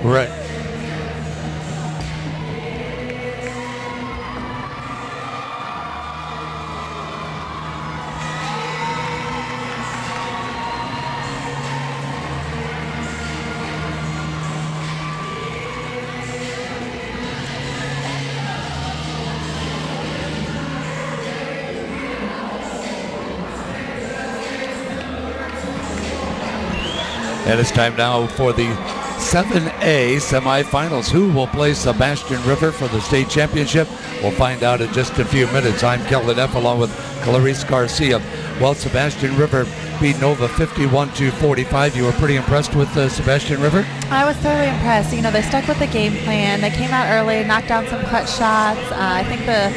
Right. And it's time now for the 7A semifinals. Who will play Sebastian River for the state championship? We'll find out in just a few minutes. I'm Kelvin F. along with Clarice Garcia. Well, Sebastian River beat Nova 51-45. You were pretty impressed with Sebastian River? I was thoroughly impressed. You know, they stuck with the game plan. They came out early, knocked down some clutch shots. I think the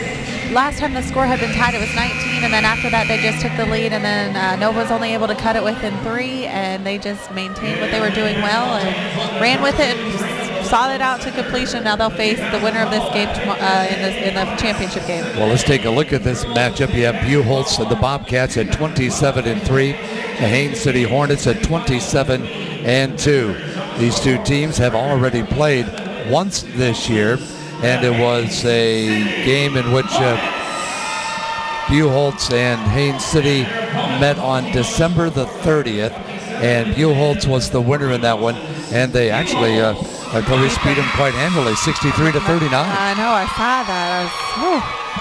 last time the score had been tied, it was 19, and then after that they just took the lead, and then Nova was only able to cut it within 3, and they just maintained what they were doing well and ran with it and saw it out to completion. Now they'll face the winner of this game in the championship game. Well, let's take a look at this matchup. You have Buchholz and the Bobcats at 27-3, the Haines City Hornets at 27-2. These two teams have already played once this year, and it was a game in which Buchholz and Haines City met on December the 30th, and Buchholz was the winner in that one, and they actually Clarice beat him quite handily, 63-39. I know, I saw that.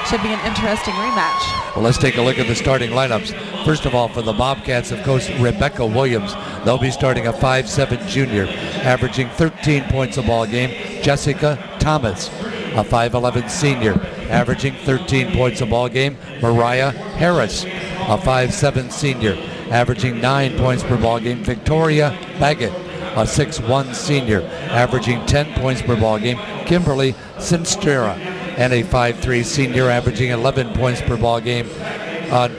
Should be an interesting rematch. Well, let's take a look at the starting lineups. First of all, for the Bobcats, of course, Rebecca Williams. They'll be starting a 5'7" junior, averaging 13 points a ball game. Jessica Thomas, a 5'11" senior, averaging 13 points a ball game. Mariah Harris, a 5'7" senior, averaging 9 points per ball game. Victoria Baggett, a 6'1" senior, averaging 10 points per ball game. Kimberly Sinstera, and a 5'3" senior, averaging 11 points per ball game.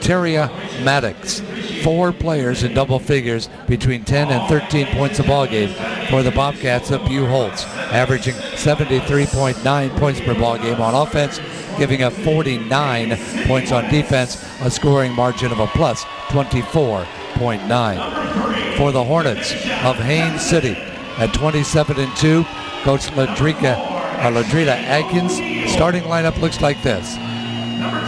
Teria Maddox, 4 players in double figures between 10 and 13 points a ball game for the Bobcats of Buchholz, averaging 73.9 points per ball game on offense, giving up 49 points on defense, a scoring margin of a plus 24.9. For the Hornets of Haines City at 27-2, Coach Ladrika Atkins. Starting lineup looks like this.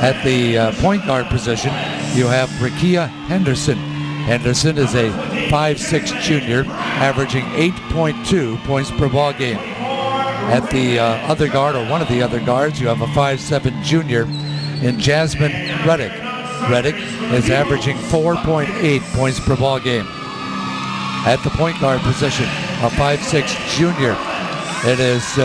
At the point guard position, you have Rakia Henderson. Henderson is a 5'6" junior, averaging 8.2 points per ball game. At the other guard, or one of the other guards, you have a 5'7" junior in Jasmine Reddick. Reddick is averaging 4.8 points per ball game. At the point guard position, a 5'6" junior, it is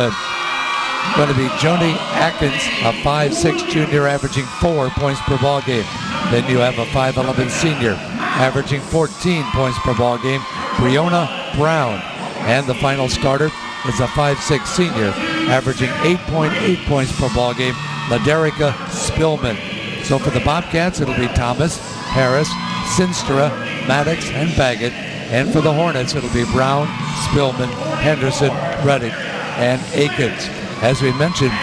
going to be Joni Atkins, a 5'6" junior, averaging 4 points per ball game. Then you have a 5'11" senior, averaging 14 points per ball game, Breonna Brown. And the final starter is a 5'6" senior, averaging 8.8 points per ball game, Laderica Spillman. So for the Bobcats, it'll be Thomas, Harris, Sinstra, Maddox, and Baggett. And for the Hornets, it'll be Brown, Spillman, Henderson, Reddick, and Akins. As we mentioned,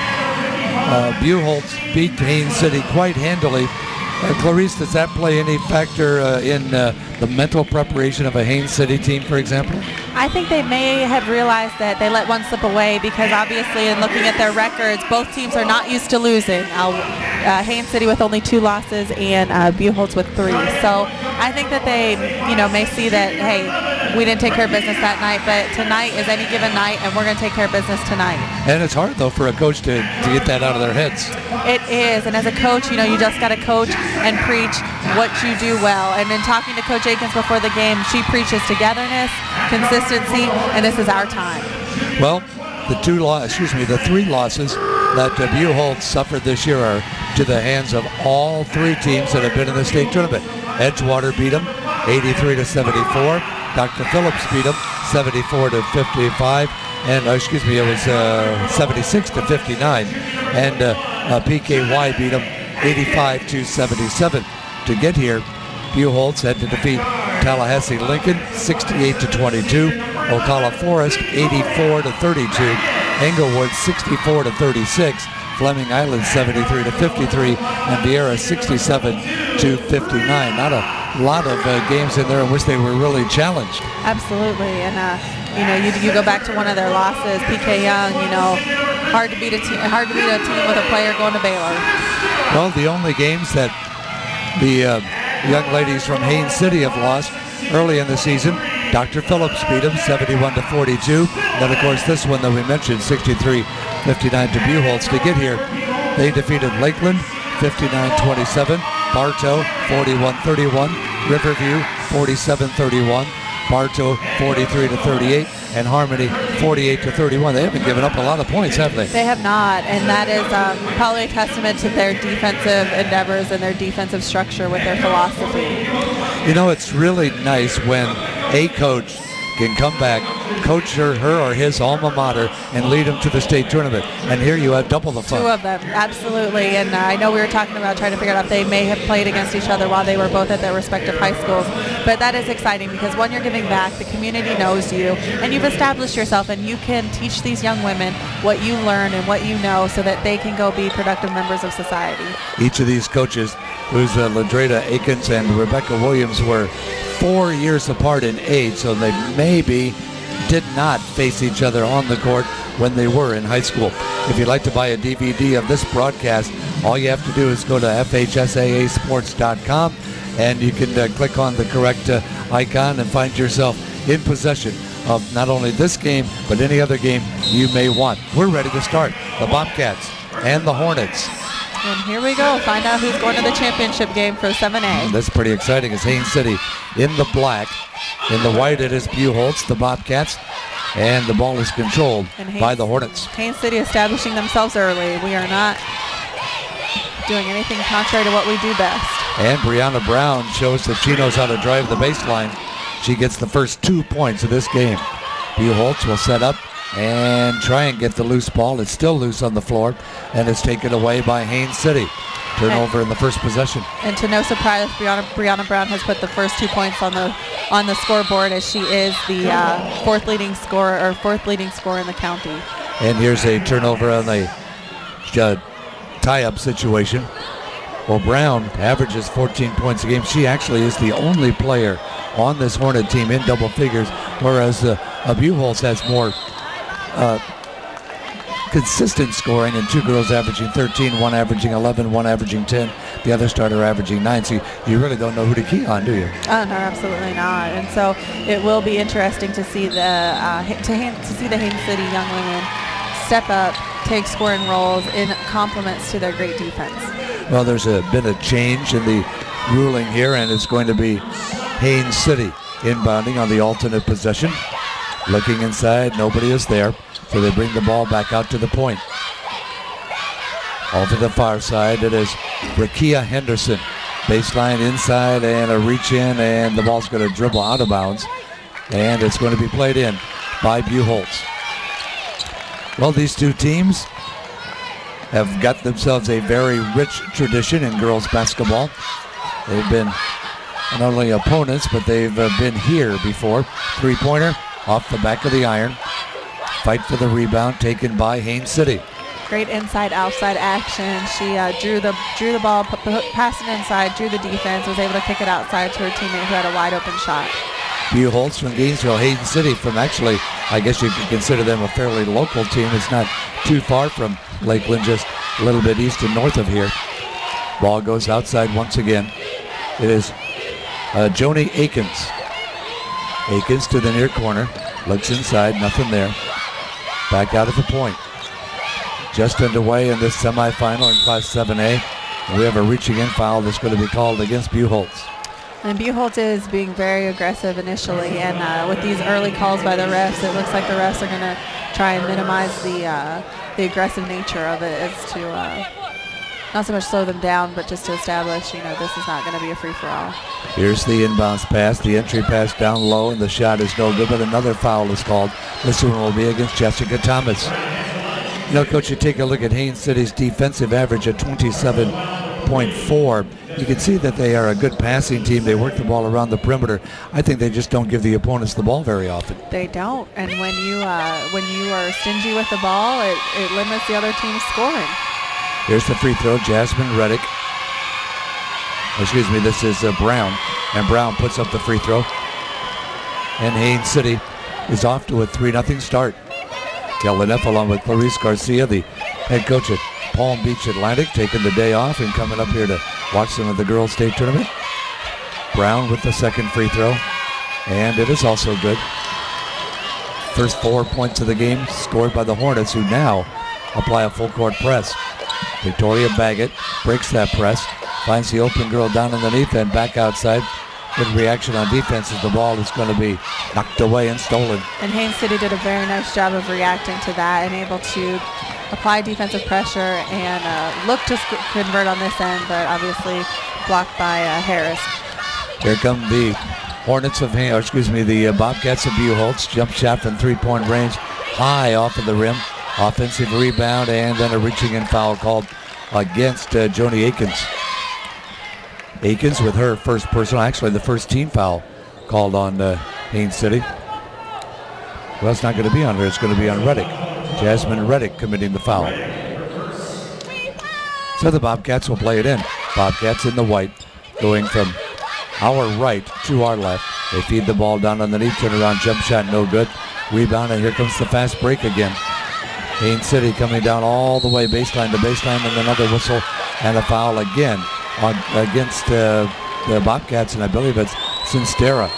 Buchholz beat Haines City quite handily. Clarice, does that play any factor in the mental preparation of a Haines City team, for example? I think they may have realized that they let one slip away, because obviously in looking at their records, both teams are not used to losing. Haines City with only 2 losses and Buchholz with 3. So I think that they, may see that, hey, we didn't take care of business that night, but tonight is any given night, and we're going to take care of business tonight. And it's hard, though, for a coach to get that out of their heads. It is, and as a coach, you just got to coach and preach what you do well. And in talking to Coach Akins before the game, she preaches togetherness, consistency, and this is our time. Well, the 3 losses that Buchholz suffered this year are to the hands of all 3 teams that have been in the state tournament. Edgewater beat them 83-74. Dr. Phillips beat them 74-55, and it was 76-59, and PKY beat them 85-77. To get here, Buchholz had to defeat Tallahassee Lincoln 68-22, Ocala Forest 84-32, Englewood 64-36, Fleming Island 73-53, and Vieira 67-59. Not a lot of games in there in which they were really challenged. Absolutely, and you go back to one of their losses, PK Young. Hard to beat a team with a player going to Baylor. Well, the only games that the young ladies from Haines City have lost early in the season, Dr. Phillips beat them 71-42. Then, of course, this one that we mentioned, 63-59 to Buchholz. To get here, they defeated Lakeland 59-27, Bartow 41-31, Riverview 47-31, Bartow 43-38, and Harmony 48-31. They haven't given up a lot of points, have they? They have not, and that is probably a testament to their defensive endeavors and their defensive structure with their philosophy. It's really nice when a coach can come back, coach her or his alma mater, and lead them to the state tournament. And here you have double the fun. Two of them, absolutely. And I know we were talking about trying to figure out if they may have played against each other while they were both at their respective high schools. But that is exciting because when you're giving back, the community knows you, and you've established yourself, and you can teach these young women what you learn and what you know so that they can go be productive members of society. Each of these coaches, who's Ladreda Akins and Rebecca Williams, were 4 years apart in age, so they maybe did not face each other on the court when they were in high school. If you'd like to buy a DVD of this broadcast, all you have to do is go to FHSAAsports.com, and you can click on the correct icon and find yourself in possession of not only this game, but any other game you may want. We're ready to start. The Bobcats and the Hornets. And here we go. Find out who's going to the championship game for 7A. That's pretty exciting. It's Haines City in the black. In the white, it is Buchholz, the Bobcats. And the ball is controlled by the Hornets. Haines City establishing themselves early. We are not doing anything contrary to what we do best. And Brianna Brown shows that she knows how to drive the baseline. She gets the first 2 points of this game. Buchholz will set up and try and get the loose ball. It's still loose on the floor, and it's taken away by Haines City. Turnover in the first possession. And to no surprise, Brianna Brown has put the first 2 points on the scoreboard, as she is the fourth leading scorer in the county. And here's a turnover on the tie-up situation. Well, Brown averages 14 points a game. She actually is the only player on this Hornet team in double figures, whereas Buchholz has more consistent scoring, and two girls averaging 13, one averaging 11, one averaging 10, the other starter averaging 9. So you really don't know who to key on, do you? Oh, no, absolutely not. And so it will be interesting to see the Haines City young women step up, take scoring roles in compliments to their great defense. Well, there's been a change in the ruling here, and it's going to be Haines City inbounding on the alternate possession. Looking inside, nobody is there, so they bring the ball back out to the point. All to the far side, it is Rakia Henderson. Baseline inside and a reach in, and the ball's going to dribble out of bounds, and it's going to be played in by Buchholz. Well, these two teams have got themselves a very rich tradition in girls basketball. They've been not only opponents, but they've been here before. Three-pointer off the back of the iron. Fight for the rebound taken by Haines City. Great inside-outside action. She drew the ball, passed it inside, drew the defense, was able to kick it outside to her teammate who had a wide-open shot. Buchholz from Gainesville, Haines City from, actually, I guess you could consider them a fairly local team. It's not too far from Lakeland, just a little bit east and north of here. Ball goes outside once again. It is Joni Akins. Akins to the near corner. Looks inside, nothing there. Back out at the point. Just underway in this semifinal in Class 7A. We have a reaching in foul that's going to be called against Buchholz. And Buchholz is being very aggressive initially, and with these early calls by the refs, it looks like the refs are going to try and minimize the aggressive nature of it, as to not so much slow them down, but just to establish, this is not going to be a free-for-all. Here's the inbounds pass, the entry pass down low, and the shot is no good, but another foul is called. This one will be against Jessica Thomas. Coach, you take a look at Haines City's defensive average at 27.4. You can see that they are a good passing team. They work the ball around the perimeter. I think they just don't give the opponents the ball very often. They don't, and when you are stingy with the ball, it limits the other team's scoring. Here's the free throw, Jasmine Reddick. Excuse me, this is Brown. And Brown puts up the free throw. And Haines City is off to a 3-0 start. Kellen F. along with Clarice Garcia, the head coach at Palm Beach Atlantic, taking the day off and coming up here to watch some of the girls' state tournament. Brown with the second free throw. And it is also good. First 4 points of the game scored by the Hornets, who now apply a full court press. Victoria Baggett breaks that press, finds the open girl down underneath and back outside. Good reaction on defense as the ball is going to be knocked away and stolen. And Haines City did a very nice job of reacting to that and able to apply defensive pressure and look to convert on this end, but obviously blocked by Harris. Here come the Hornets of Haines, or excuse me, the Bobcats of Buchholz. Jump shot from three-point range, high off of the rim. Offensive rebound and then a reaching in foul called against Joni Akins. Akins with her first personal, actually the first team foul called on Haines City. Well, it's not going to be on her. It's going to be on Reddick. Jasmine Reddick committing the foul. So the Bobcats will play it in. Bobcats in the white, going from our right to our left. They feed the ball down underneath, turn around, jump shot, no good. Rebound, and here comes the fast break again. Haines City coming down all the way baseline to baseline, and another whistle and a foul again against the Bobcats, and I believe it's Sinstera.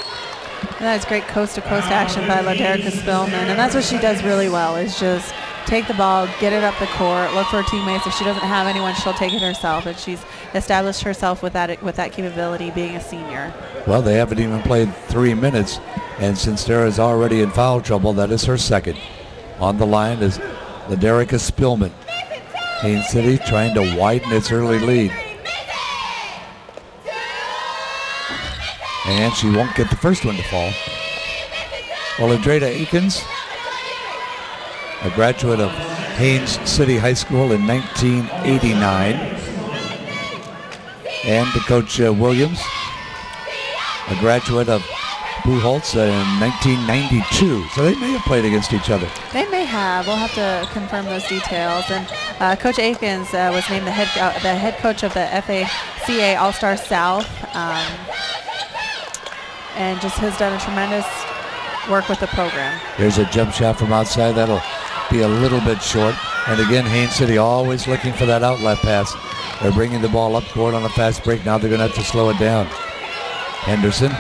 That's great coast-to-coast action by LaDerica Spillman, and that's what she does really well, is just take the ball, get it up the court, look for her teammates. If she doesn't have anyone, she'll take it herself, and she's established herself with that capability being a senior. Well, they haven't even played 3 minutes, and Sinstera is already in foul trouble. That is her second. On the line is LaDerica Spillman. Haines City trying to widen its early lead. And she won't get the first one to fall. Well, Andrea Akins, a graduate of Haines City High School in 1989. And the coach Williams, a graduate of Buchholz in 1992. So they may have played against each other. They may have. We'll have to confirm those details. And Coach Akins was named the head coach of the FHSAA All-Star South. And just has done a tremendous work with the program. There's a jump shot from outside. That'll be a little bit short. And again, Haines City always looking for that outlet pass. They're bringing the ball up court on a fast break. Now they're going to have to slow it down. Henderson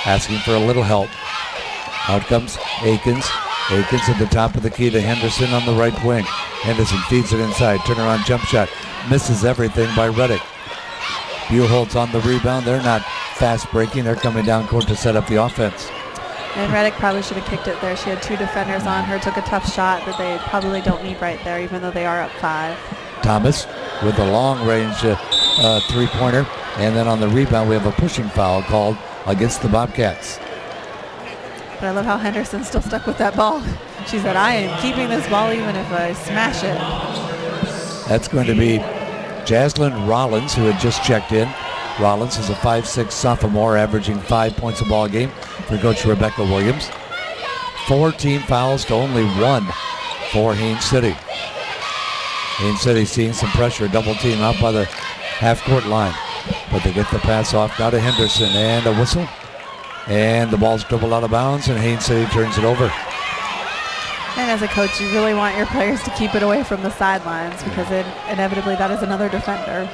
asking for a little help. Out comes Akins. Akins at the top of the key to Henderson on the right wing. Henderson feeds it inside. Turnaround jump shot. Misses everything by Reddick. Buchholz on the rebound. They're not fast breaking. They're coming down court to set up the offense. And Reddick probably should have kicked it there. She had two defenders on her. Took a tough shot that they probably don't need right there, even though they are up 5. Thomas with a long-range three-pointer. And then on the rebound, we have a pushing foul called against the Bobcats. But I love how Henderson's still stuck with that ball. She said, I am keeping this ball even if I smash it. That's going to be Jaslyn Rollins, who had just checked in. Rollins is a 5'6" sophomore, averaging 5 points a ball game for Coach Rebecca Williams. 4 team fouls to only 1 for Haines City. Haines City seeing some pressure, double team out by the half-court line. But they get the pass off now to Henderson, and a whistle. And the ball's dribbled out of bounds, and Haines City turns it over. And as a coach, you really want your players to keep it away from the sidelines because inevitably that is another defender.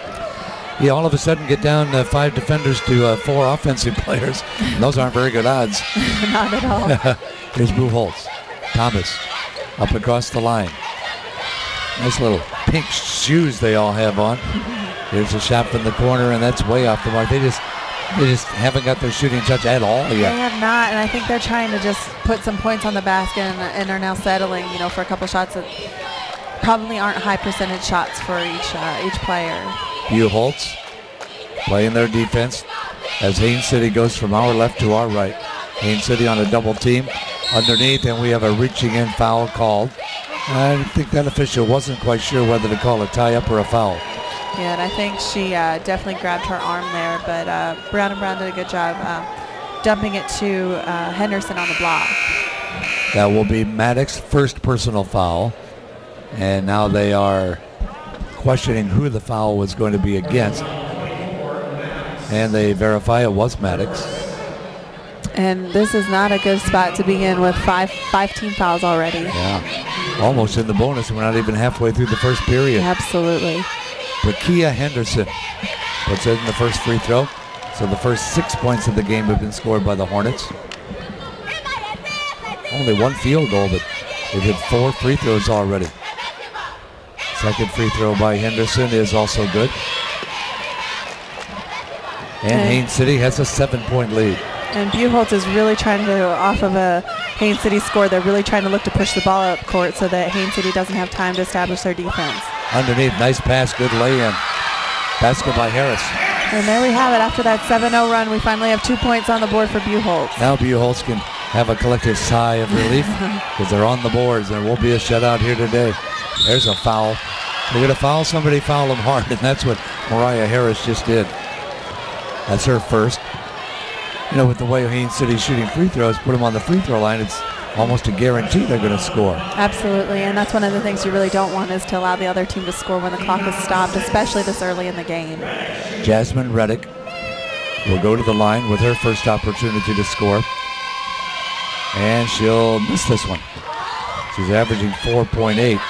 Yeah, all of a sudden get down 5 defenders to 4 offensive players. And those aren't very good odds. Not at all. Here's Buchholz. Thomas up across the line. Nice little pink shoes they all have on. Here's a shot from the corner, and that's way off the mark. They just haven't got their shooting touch at all yet. They have not, and I think they're trying to just put some points on the basket and are now settling, for a couple shots that probably aren't high percentage shots for each player. Buchholz playing their defense as Haines City goes from our left to our right. Haines City on a double team underneath, and we have a reaching in foul called. I think that official wasn't quite sure whether to call a tie-up or a foul. Yeah, and I think she definitely grabbed her arm there, but Brown & Brown did a good job dumping it to Henderson on the block. That will be Maddox's first personal foul, and now they are questioning who the foul was going to be against. And they verify it was Maddox. And this is not a good spot to be in with five team fouls already. Yeah, almost in the bonus. We're not even halfway through the first period. Absolutely. Brakia Henderson puts in the first free throw. So the first 6 points of the game have been scored by the Hornets. Only one field goal, but they've hit 4 free throws already. Second free throw by Henderson is also good. And Haines City has a 7-point lead. And Buchholz is really trying to, off of a Haines City score, they're really trying to look to push the ball up court so that Haines City doesn't have time to establish their defense. Underneath, nice pass, good lay-in. Basket by Harris. And there we have it. After that 7-0 run, we finally have 2 points on the board for Buchholz. Now Buchholz can have a collective sigh of relief because they're on the boards. There won't be a shutout here today. There's a foul. They're going to foul somebody, foul them hard, and that's what Mariah Harris just did. That's her first. You know, with the way Haines City's shooting free throws, put them on the free throw line, it's almost a guarantee they're going to score. Absolutely, and that's one of the things you really don't want is to allow the other team to score when the clock is stopped, especially this early in the game. Jasmine Reddick will go to the line with her first opportunity to score. And she'll miss this one. She's averaging 4.8.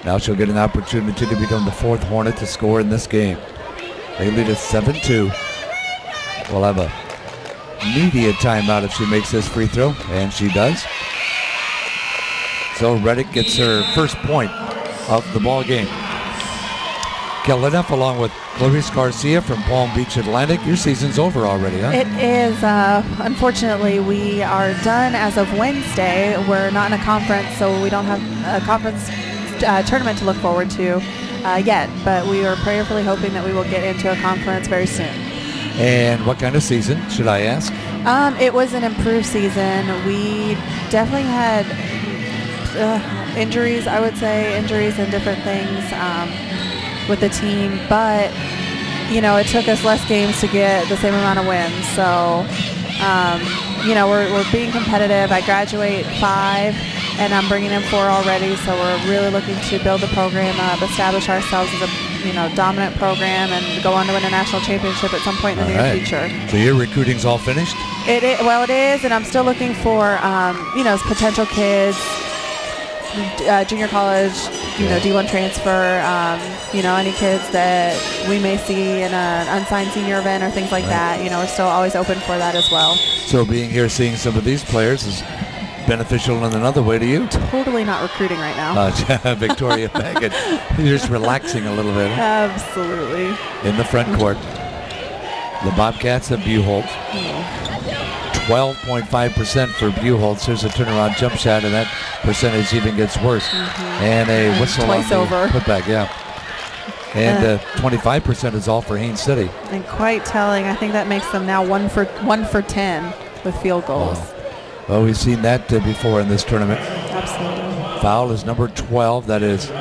Now she'll get an opportunity to become the 4th Hornet to score in this game. They lead at 7-2. We'll have a media timeout if she makes this free throw, and she does. So Reddick gets her first point of the ball game. Keleneff along with Clarice Garcia from Palm Beach Atlantic. Your season's over already, huh? It is. Unfortunately, we are done as of Wednesday. We're not in a conference, so we don't have a conference tournament to look forward to yet, but we are prayerfully hoping that we will get into a conference very soon. And what kind of season, should I ask? It was an improved season. We definitely had injuries, I would say, injuries and different things with the team, but you know, it took us less games to get the same amount of wins. So, you know, we're being competitive. I graduate 5, and I'm bringing in 4 already. So we're really looking to build the program up, establish ourselves as a dominant program, and go on to win a national championship at some point in the near future. So your recruiting's all finished? Well, it is, and I'm still looking for potential kids, junior college, D1 transfer, any kids that we may see in an unsigned senior event or things like that. We're still always open for that as well. So being here, seeing some of these players is beneficial in another way to you? Totally not recruiting right now. Victoria Baggett, you're just relaxing a little bit. Absolutely. In the front court, the Bobcats of Buchholz. 12.5% for Buchholz. Here's a turnaround jump shot, and that percentage even gets worse. And a whistle twice on over. the putback, yeah. And 25% is all for Haines City. And quite telling. I think that makes them now 1 for 10 with field goals. Well, we've seen that before in this tournament. Absolutely. Foul is number 12. That is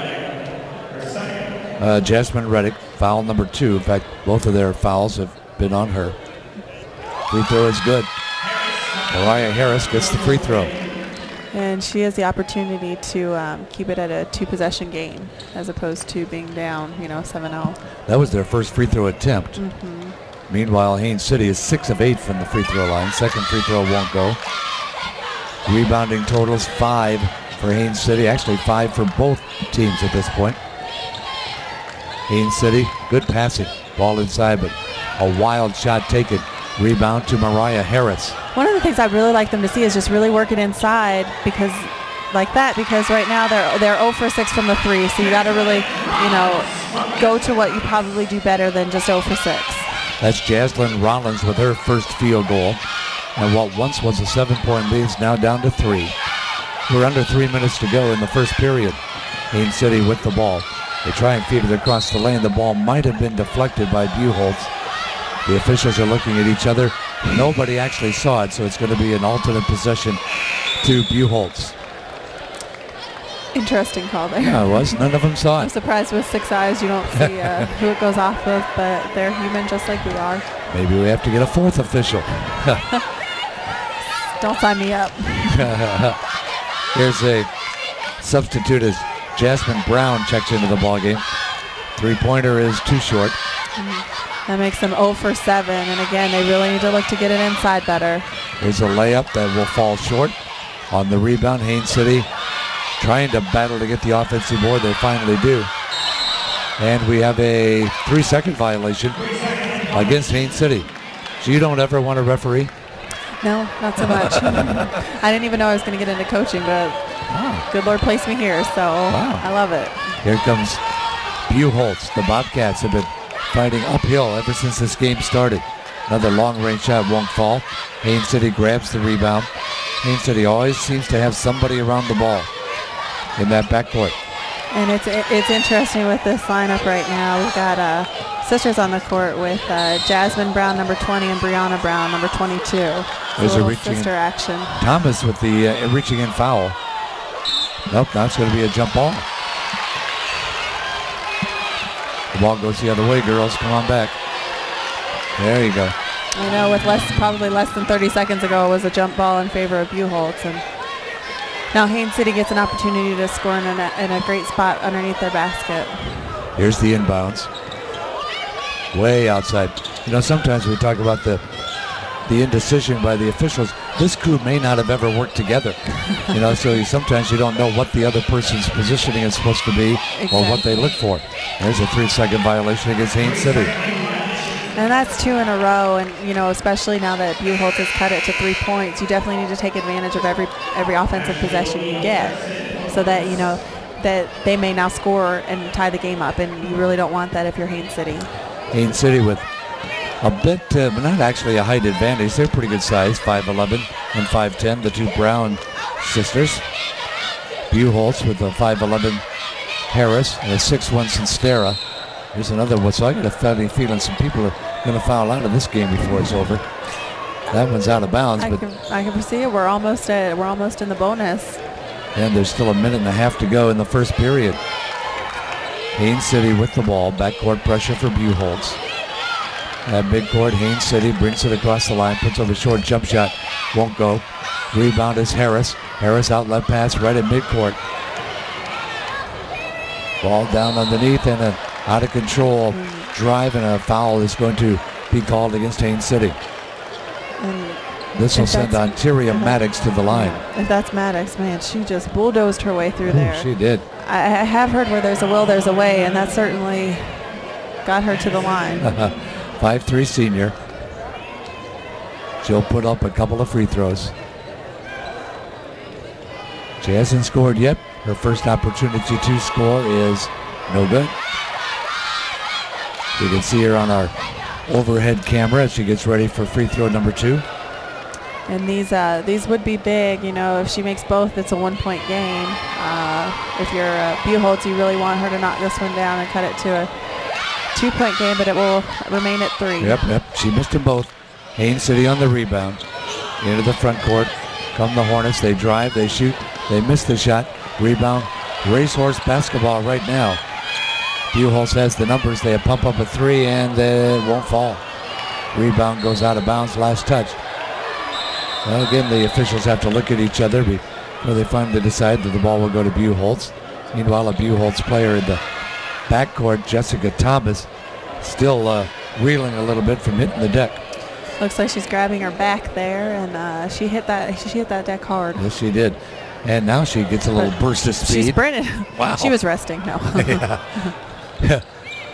Jasmine Reddick. Foul number 2. In fact, both of their fouls have been on her. Free throw is good. Mariah Harris gets the free throw. And she has the opportunity to keep it at a 2-possession game as opposed to being down, 7-0. That was their first free throw attempt. Meanwhile, Haines City is 6 of 8 from the free throw line. Second free throw won't go. Rebounding totals 5 for Haines City. Actually 5 for both teams at this point. Haines City, good passing. Ball inside, but a wild shot taken. Rebound to Mariah Harris. One of the things I'd really like them to see is just really work it inside because right now they're 0 for 6 from the 3. So you got to really, go to what you probably do better than just 0 for 6. That's Jaslyn Rollins with her first field goal. And what once was a 7-point lead is now down to 3. We're under 3 minutes to go in the first period. Haines City with the ball. They try and feed it across the lane. The ball might have been deflected by Buchholz. The officials are looking at each other. Nobody actually saw it, so it's going to be an alternate possession to Buchholz. Interesting call there. Yeah, it was. None of them saw it. I'm surprised with 6 eyes you don't see who it goes off of, but they're human just like we are. Maybe we have to get a 4th official. Don't sign me up. Here's a substitute as Jasmine Brown checks into the ballgame. 3-pointer is too short. That makes them 0 for 7. And again, they really need to look to get it inside better. There's a layup that will fall short. On the rebound, Haines City trying to battle to get the offensive board. They finally do. And we have a 3-second violation against Haines City. So you don't ever want to referee? No, not so much. I didn't even know I was going to get into coaching, but good Lord placed me here, so I love it. Here comes Buchholz. The Bobcats have been fighting uphill ever since this game started. Another long-range shot won't fall. Haines City grabs the rebound. Haines City always seems to have somebody around the ball in that backcourt. And it's interesting with this lineup right now. We've got sisters on the court with Jasmine Brown, number 20, and Brianna Brown, number 22. There's a reaching sister action. Thomas with the reaching in foul. Nope, that's going to be a jump ball. The ball goes the other way, girls. Come on back. There you go. I know, with probably less than 30 seconds ago, it was a jump ball in favor of Buchholz. And now Haines City gets an opportunity to score in a great spot underneath their basket. Here's the inbounds. Way outside. You know, sometimes we talk about the indecision by the officials. This crew may not have ever worked together. You know, so sometimes you don't know what the other person's positioning is supposed to be or what they look for. There's a 3-second violation against Haines City. And that's 2 in a row, and you know, especially now that Buchholz has cut it to 3 points, you definitely need to take advantage of every offensive possession you get, so that you know that they may now score and tie the game up, and you really don't want that if you're Haines City. Haines City with a bit, not actually a height advantage. They're pretty good size, 5'11" and 5'10", the two Brown sisters. Buchholz with a 5'11" Harris and a 6'1" Sinstera. Here's another one. So I got a funny feeling some people are going to foul out of this game before it's over. That one's out of bounds. I can see it. We're almost in the bonus. And there's still a minute and a half to go in the first period. Haines City with the ball. Backcourt pressure for Buchholz. At midcourt, Haines City brings it across the line, puts up a short jump shot. Won't go. Rebound is Harris. Harris outlet pass right at midcourt. Ball down underneath and an out of control drive, and a foul is going to be called against Haines City. This will send Ontaria Maddox to the line. If that's Maddox, man, she just bulldozed her way through there. She did. I have heard where there's a will, there's a way, and that certainly got her to the line. 5'3" senior. She'll put up a couple of free throws. She hasn't scored yet. Her first opportunity to score is no good. You can see her on our overhead camera as she gets ready for free throw number 2. And these would be big, you know, if she makes both, it's a 1-point game. If you're Buchholz, you really want her to knock this one down and cut it to a 2-point game, but it will remain at 3. Yep. She missed them both. Haines City on the rebound. Into the front court. Come the Hornets. They drive, they shoot, they miss the shot. Rebound. Racehorse basketball right now. Buchholz has the numbers. They pump up a 3 and it won't fall. Rebound goes out of bounds. Last touch. Well, again, the officials have to look at each other before they finally decide that the ball will go to Buchholz. Meanwhile, a Buchholz player in the backcourt, Jessica Thomas, still reeling a little bit from hitting the deck. Looks like she's grabbing her back there, and she hit that deck hard. Yes, she did. And now she gets a little burst of speed. She sprinted. Wow. She was resting. No.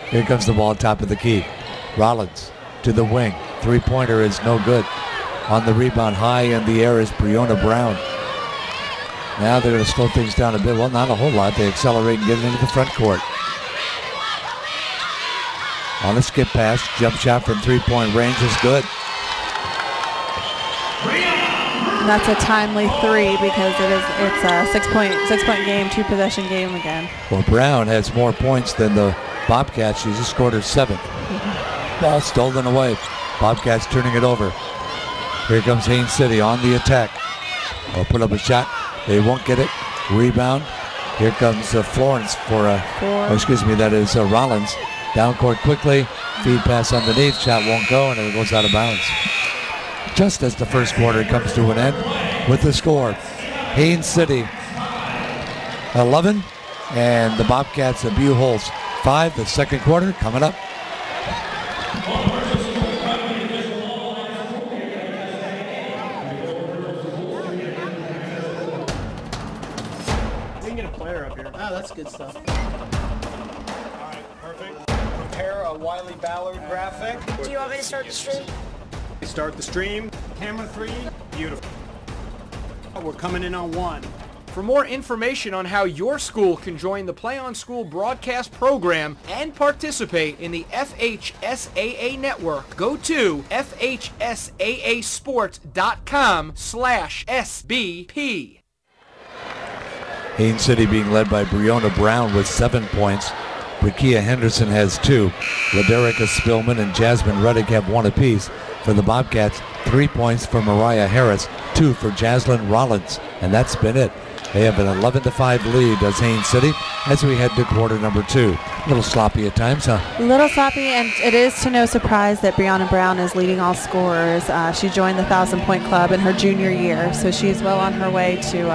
Here comes the ball top of the key. Rollins to the wing. 3-pointer is no good. On the rebound, high in the air is Brianna Brown. Now they're going to slow things down a bit. Well, not a whole lot. They accelerate and get into the front court. On a skip pass, jump shot from 3-point range is good. And that's a timely 3 because it's a 6-point game, 2-possession game again. Well, Brown has more points than the Bobcats. She just scored her 7th. Ball stolen away. Bobcats turning it over. Here comes Haines City on the attack. They'll put up a shot. They won't get it. Rebound. Here comes Florence for that is Rollins. Down court quickly. Feed pass underneath. Shot won't go, and it goes out of bounds. Just as the first quarter comes to an end with the score. Haines City 11 and the Bobcats of Buchholz 5. The second quarter coming up. player up here. Ah, that's good stuff. All right, perfect. Prepare a Wiley Ballard graphic. Do you want me to start the stream? Start the stream. Camera 3. Beautiful. We're coming in on 1. For more information on how your school can join the Play on School broadcast program and participate in the FHSAA network, go to FHSAAsports.com/SBP. Haines City being led by Breonna Brown with 7 points. Rakia Henderson has 2. Laderica Spillman and Jasmine Reddick have 1 apiece. For the Bobcats, 3 points for Mariah Harris, 2 for Jaslyn Rollins, and that's been it. They have an 11-5 lead, does Haines City, as we head to quarter number 2. A little sloppy at times, huh? A little sloppy, and it is to no surprise that Breonna Brown is leading all scorers. She joined the 1,000-point club in her junior year, so she's well on her way to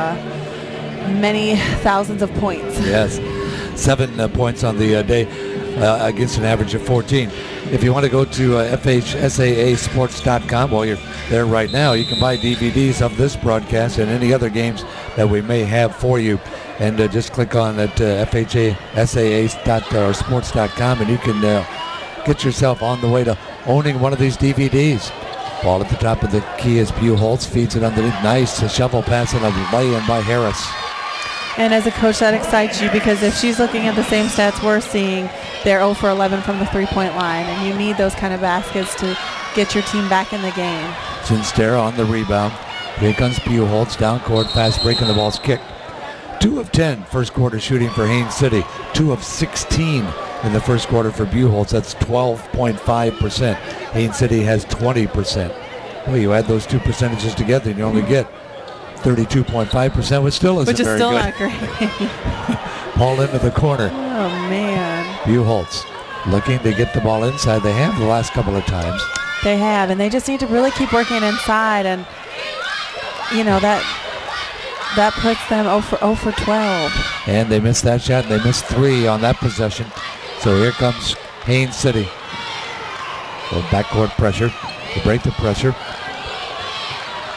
many thousands of points. Yes, 7 points on the day against an average of 14. If you want to go to FHSAAsports.com, while you're there right now, you can buy DVDs of this broadcast and any other games that we may have for you. And just click on at FHSAA.sports.com and you can get yourself on the way to owning one of these DVDs. Ball at the top of the key is Buchholz, feeds it underneath. Nice shovel pass and a lay-in by Harris. And as a coach, that excites you because if she's looking at the same stats we're seeing, they're 0 for 11 from the three-point line, and you need those kind of baskets to get your team back in the game. Sinstera on the rebound. Here comes Buchholz down court, fast break, and the ball's kicked. 2 of 10 first quarter shooting for Haines City. 2 of 16 in the first quarter for Buchholz. That's 12.5%. Haines City has 20%. Well, you add those 2 percentages together and you only get 32.5%, which still isn't very good. Which is still not great. Ball into the corner. Oh, man. Buchholz looking to get the ball inside. They have the last couple of times. They have, and they just need to really keep working inside, and, you know, that puts them 0 for 12. And they missed that shot, and they missed 3 on that possession. So here comes Haines City. So backcourt pressure to break the pressure.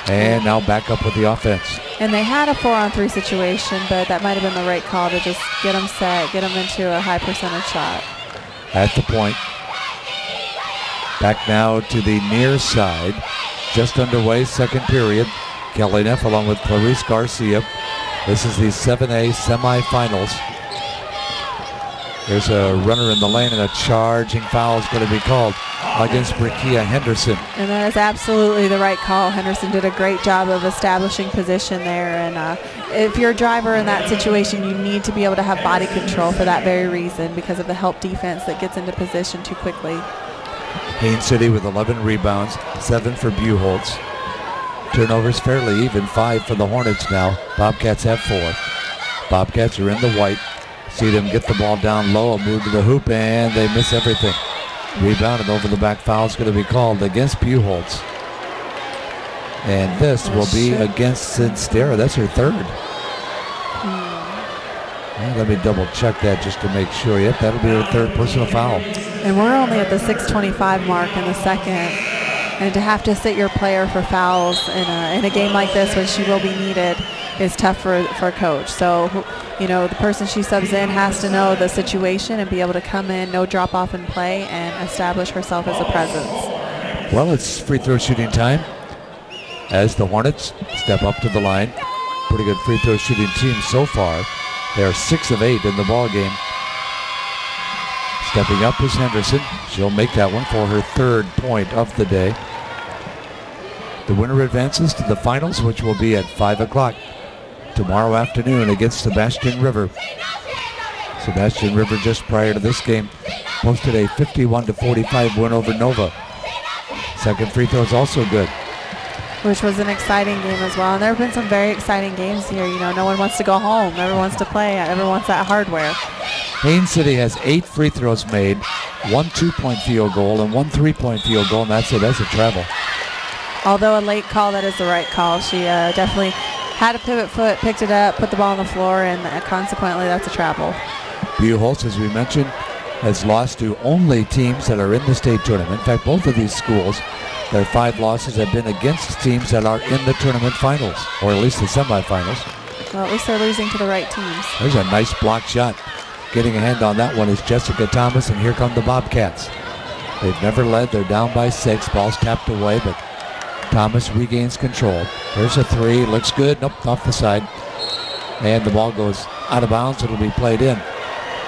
And now back up with the offense. And they had a 4-on-3 situation, but that might have been the right call to just get them set, get them into a high percentage shot. At the point. Back now to the near side. Just underway, second period. Kelly Neff along with Clarice Garcia. This is the 7A semifinals. There's a runner in the lane and a charging foul is going to be called against Rakia Henderson. And that is absolutely the right call. Henderson did a great job of establishing position there. And if you're a driver in that situation, you need to be able to have body control for that very reason because of the help defense that gets into position too quickly. Haines City with 11 rebounds, 7 for Buchholz. Turnovers fairly even, 5 for the Hornets now. Bobcats have 4. Bobcats are in the white. See them get the ball down low, move to the hoop, and they miss everything. Rebound and over the back foul is going to be called against Buchholz. And this will be against Sinstera. That's her 3rd. And let me double check that just to make sure. Yep, that'll be her 3rd personal foul. And we're only at the 6:25 mark in the second. And to have to sit your player for fouls in a game like this when she will be needed is tough for a coach. So, you know, the person she subs in has to know the situation and be able to come in, no drop off in play, and establish herself as a presence. Well, it's free throw shooting time as the Hornets step up to the line. Pretty good free throw shooting team so far. They are 6 of 8 in the ball game. Stepping up is Henderson. She'll make that one for her 3rd point of the day. The winner advances to the finals, which will be at 5 o'clock tomorrow afternoon against Sebastian River. Sebastian River just prior to this game posted a 51-45 win over Nova. Second free throw is also good. Which was an exciting game as well. And there have been some very exciting games here. You know, no one wants to go home. Everyone wants to play. Everyone wants that hardware. Haines City has 8 free throws made, 1 2-point field goal, and 1 3-point field goal, and that's it. That's a travel. Although a late call, that is the right call. She definitely had a pivot foot, picked it up, put the ball on the floor, and consequently, that's a travel. Buchholz, as we mentioned, has lost to only teams that are in the state tournament. In fact, both of these schools, their 5 losses have been against teams that are in the tournament finals, or at least the semifinals. Well, at least they're losing to the right teams. There's a nice block shot. Getting a hand on that one is Jessica Thomas, and here come the Bobcats. They've never led. They're down by 6. Ball's tapped away, but Thomas regains control. There's a 3. Looks good. Nope, off the side. And the ball goes out of bounds. It'll be played in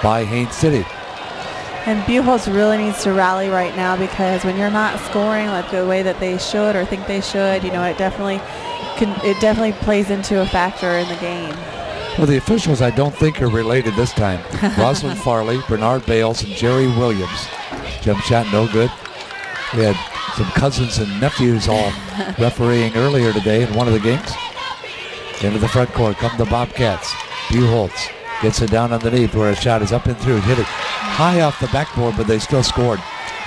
by Haines City. And Buchholz really needs to rally right now, because when you're not scoring like the way that they should or think they should, it definitely plays into a factor in the game. Well, the officials I don't think are related this time. Rosalind Farley, Bernard Bales, and Jerry Williams. Jump shot no good. We had some cousins and nephews all refereeing earlier today in one of the games. Into the front court come the Bobcats. Buchholz gets it down underneath where a shot is up and through. Hit it high off the backboard, but they still scored.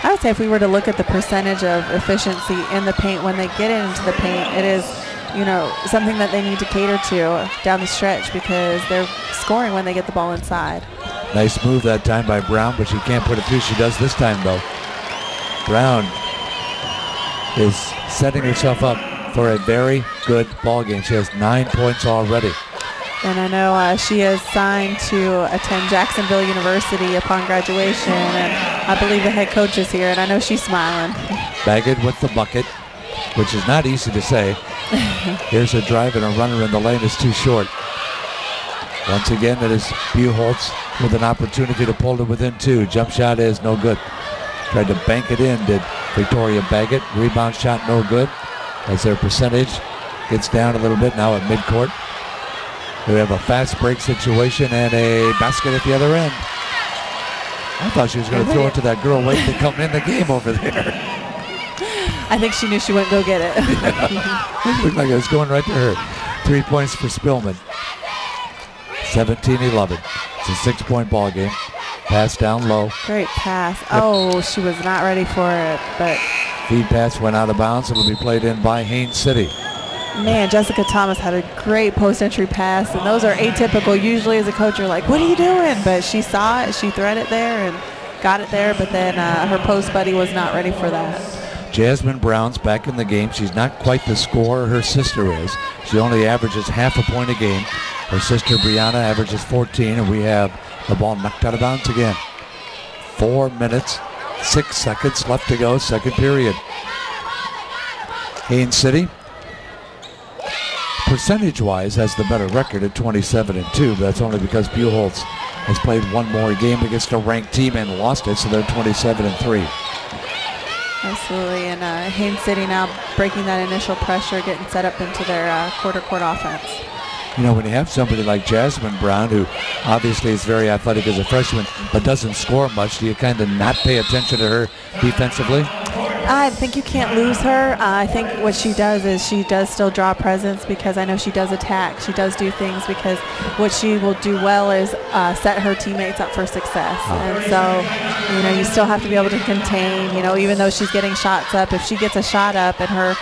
I would say if we were to look at the percentage of efficiency in the paint when they get into the paint, it is something that they need to cater to down the stretch, because they're scoring when they get the ball inside. Nice move that time by Brown, but she can't put it through. She does this time, though. Brown is setting herself up for a very good ball game. She has 9 points already. And I know she is signed to attend Jacksonville University upon graduation, and I believe the head coach is here, and I know she's smiling. Baggett with the bucket, which is not easy to say. Here's a drive, and a runner in the lane is too short. Once again, it is Buchholz with an opportunity to pull to within 2. Jump shot is no good. Tried to bank it in, did Victoria Baggett. Rebound shot no good, as their percentage gets down a little bit now at midcourt. We have a fast break situation and a basket at the other end. I thought she was going to throw it to that girl waiting to come in the game over there. I think she knew she wouldn't go get it. It looked like it was going right to her. 3 points for Spillman. 17-11. It's a 6-point ball game. Pass down low. Great pass. Oh, she was not ready for it, but feed pass went out of bounds. It will be played in by Haines City. Man, Jessica Thomas had a great post-entry pass, and those are atypical. Usually as a coach, you're like, what are you doing? But she saw it, she thread it there and got it there, but then her post buddy was not ready for that. Jasmine Brown's back in the game. She's not quite the scorer her sister is. She only averages half a point a game. Her sister Brianna averages 14, and we have the ball knocked out of bounds again. 4 minutes, 6 seconds left to go, second period. Haines City, percentage-wise, has the better record at 27-2, but that's only because Buchholz has played one more game against a ranked team and lost it, so they're 27-3. Absolutely, and Haines City now breaking that initial pressure, getting set up into their quarter court offense. When you have somebody like Jasmine Brown, who obviously is very athletic as a freshman, but doesn't score much, do you kind of not pay attention to her defensively? I think you can't lose her. I think what she does is she does still draw presence, because I know she does attack. She does do things, because what she will do well is set her teammates up for success. And so, you still have to be able to contain, even though she's getting shots up. If she gets a shot up and her,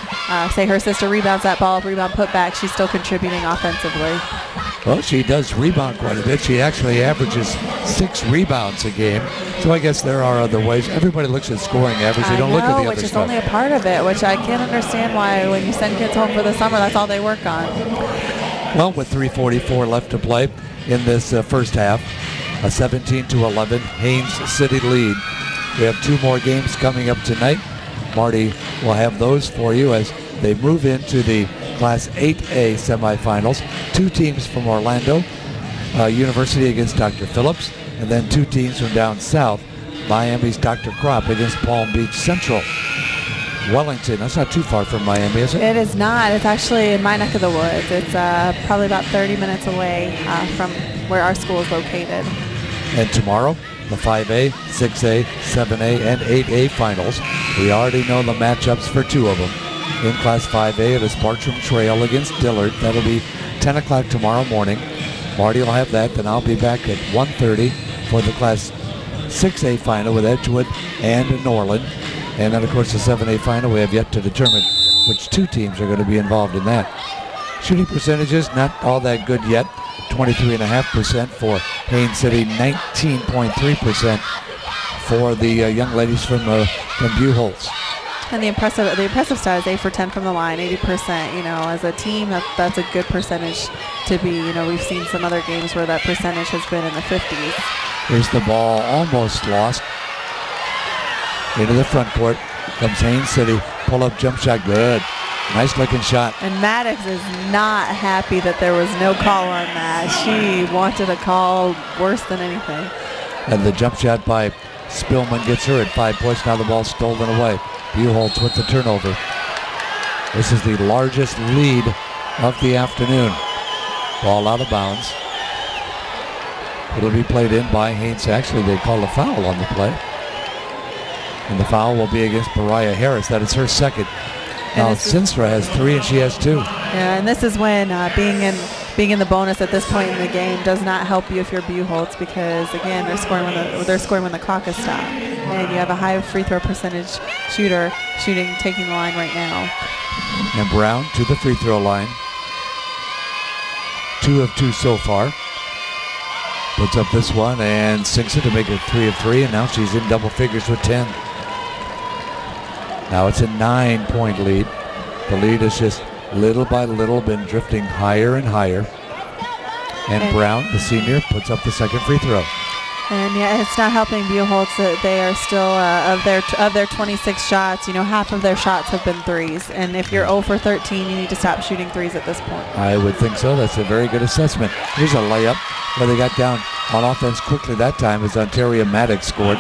say her sister rebounds that ball, rebound put back, she's still contributing offensively. Well, she does rebound quite a bit. She actually averages 6 rebounds a game. So I guess there are other ways. Everybody looks at scoring average. They don't look at the other which is stuff. only a part of it, which I can't understand why when you send kids home for the summer, that's all they work on. Well, with 3:44 left to play in this first half, a 17-11 Haines City lead. We have 2 more games coming up tonight. Marty will have those for you as they move into the Class 8A semifinals. 2 teams from Orlando University against Dr. Phillips, and then 2 teams from down south. Miami's Dr. Kropp against Palm Beach Central. Wellington, that's not too far from Miami, is it? It is not. It's actually in my neck of the woods. It's probably about 30 minutes away from where our school is located. And tomorrow, the 5A, 6A, 7A, and 8A finals. We already know the matchups for 2 of them. In Class 5A, it is Bartram Trail against Dillard. That'll be 10 o'clock tomorrow morning. Marty will have that, then I'll be back at 1:30 for the Class 6A final with Edgewood and Norland. And then, of course, the 7A final, we have yet to determine which 2 teams are going to be involved in that. Shooting percentages, not all that good yet. 23.5% for Haines City, 19.3% for the young ladies from Buchholz. And the impressive stat is 8 for 10 from the line, 80%. You know, as a team, that's a good percentage to be. You know, we've seen some other games where that percentage has been in the 50s. Here's the ball almost lost. Into the front court comes Haines City. Pull-up jump shot, good. Nice looking shot. And Maddox is not happy that there was no call on that. She wanted a call worse than anything. And the jump shot by Spillman gets her at 5 points. Now the ball's stolen away. Buchholz with the turnover. This is the largest lead of the afternoon. Ball out of bounds. It'll be played in by Haines. Actually, they called a foul on the play. And the foul will be against Mariah Harris. That is her second. Now Sinstra has 3 and she has 2. Yeah, and this is when being in the bonus at this point in the game does not help you if you're Buchholz, because again they're scoring when the clock is stopped, and you have a high free throw percentage shooter taking the line right now. And Brown to the free throw line. 2 of 2 so far. Puts up this one and sinks it to make it 3 of 3, and now she's in double figures with 10. Now it's a 9-point lead. The lead has just little by little been drifting higher and higher. And Brown, the senior, puts up the second free throw. And yeah, it's not helping Buchholz that they are still of their 26 shots. You know, half of their shots have been threes. And if you're 0 for 13, you need to stop shooting threes at this point. I would think so. That's a very good assessment. Here's a layup where they got down on offense quickly that time as Ontaria Maddox scored.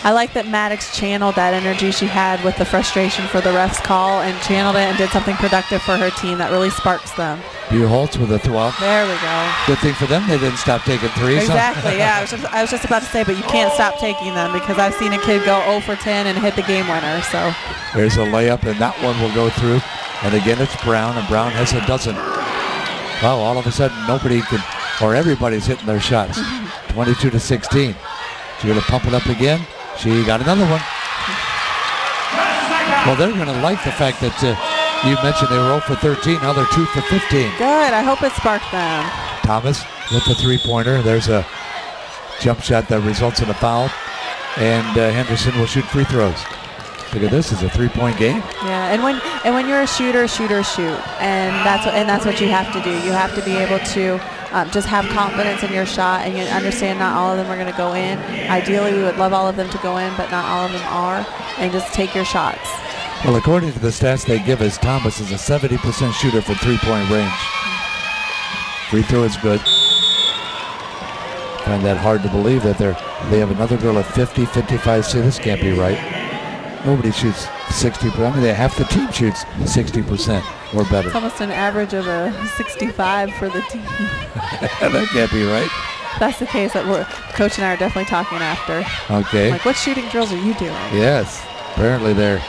I like that Maddox channeled that energy she had with the frustration for the ref's call and channeled it and did something productive for her team that really sparks them. Buchholz with a throw. There we go. Good thing for them they didn't stop taking threes. Exactly, yeah. I was just about to say, but you can't stop taking them, because I've seen a kid go 0 for 10 and hit the game winner. So there's a layup, and that one will go through. And again, it's Brown, and Brown has a dozen. Well, all of a sudden, nobody can, or everybody's hitting their shots. 22 to 16. She's going to pump it up again. She got another one. Well, they're going to like the fact that you mentioned they were 0 for 13. Now they're 2 for 15. Good. I hope it sparked them. Thomas with the three-pointer. There's a jump shot that results in a foul. And Henderson will shoot free throws. Look at this. It's a 3-point game. Yeah, and when you're a shooter, shoot. And that's what you have to do. You have to be able to just have confidence in your shot, and you understand not all of them are going to go in. Ideally, we would love all of them to go in, but not all of them are. And just take your shots. Well, according to the stats they give us, Thomas is a 70% shooter from 3-point range. Free throw is good. Find that hard to believe that they have another girl at 50, 55. See, this can't be right. Nobody shoots 60%. I mean, half the team shoots 60% or better. It's almost an average of a 65 for the team. That can't be right. If that's the case, Coach and I are definitely talking after. Okay. Like, what shooting drills are you doing? Yes. Apparently they're...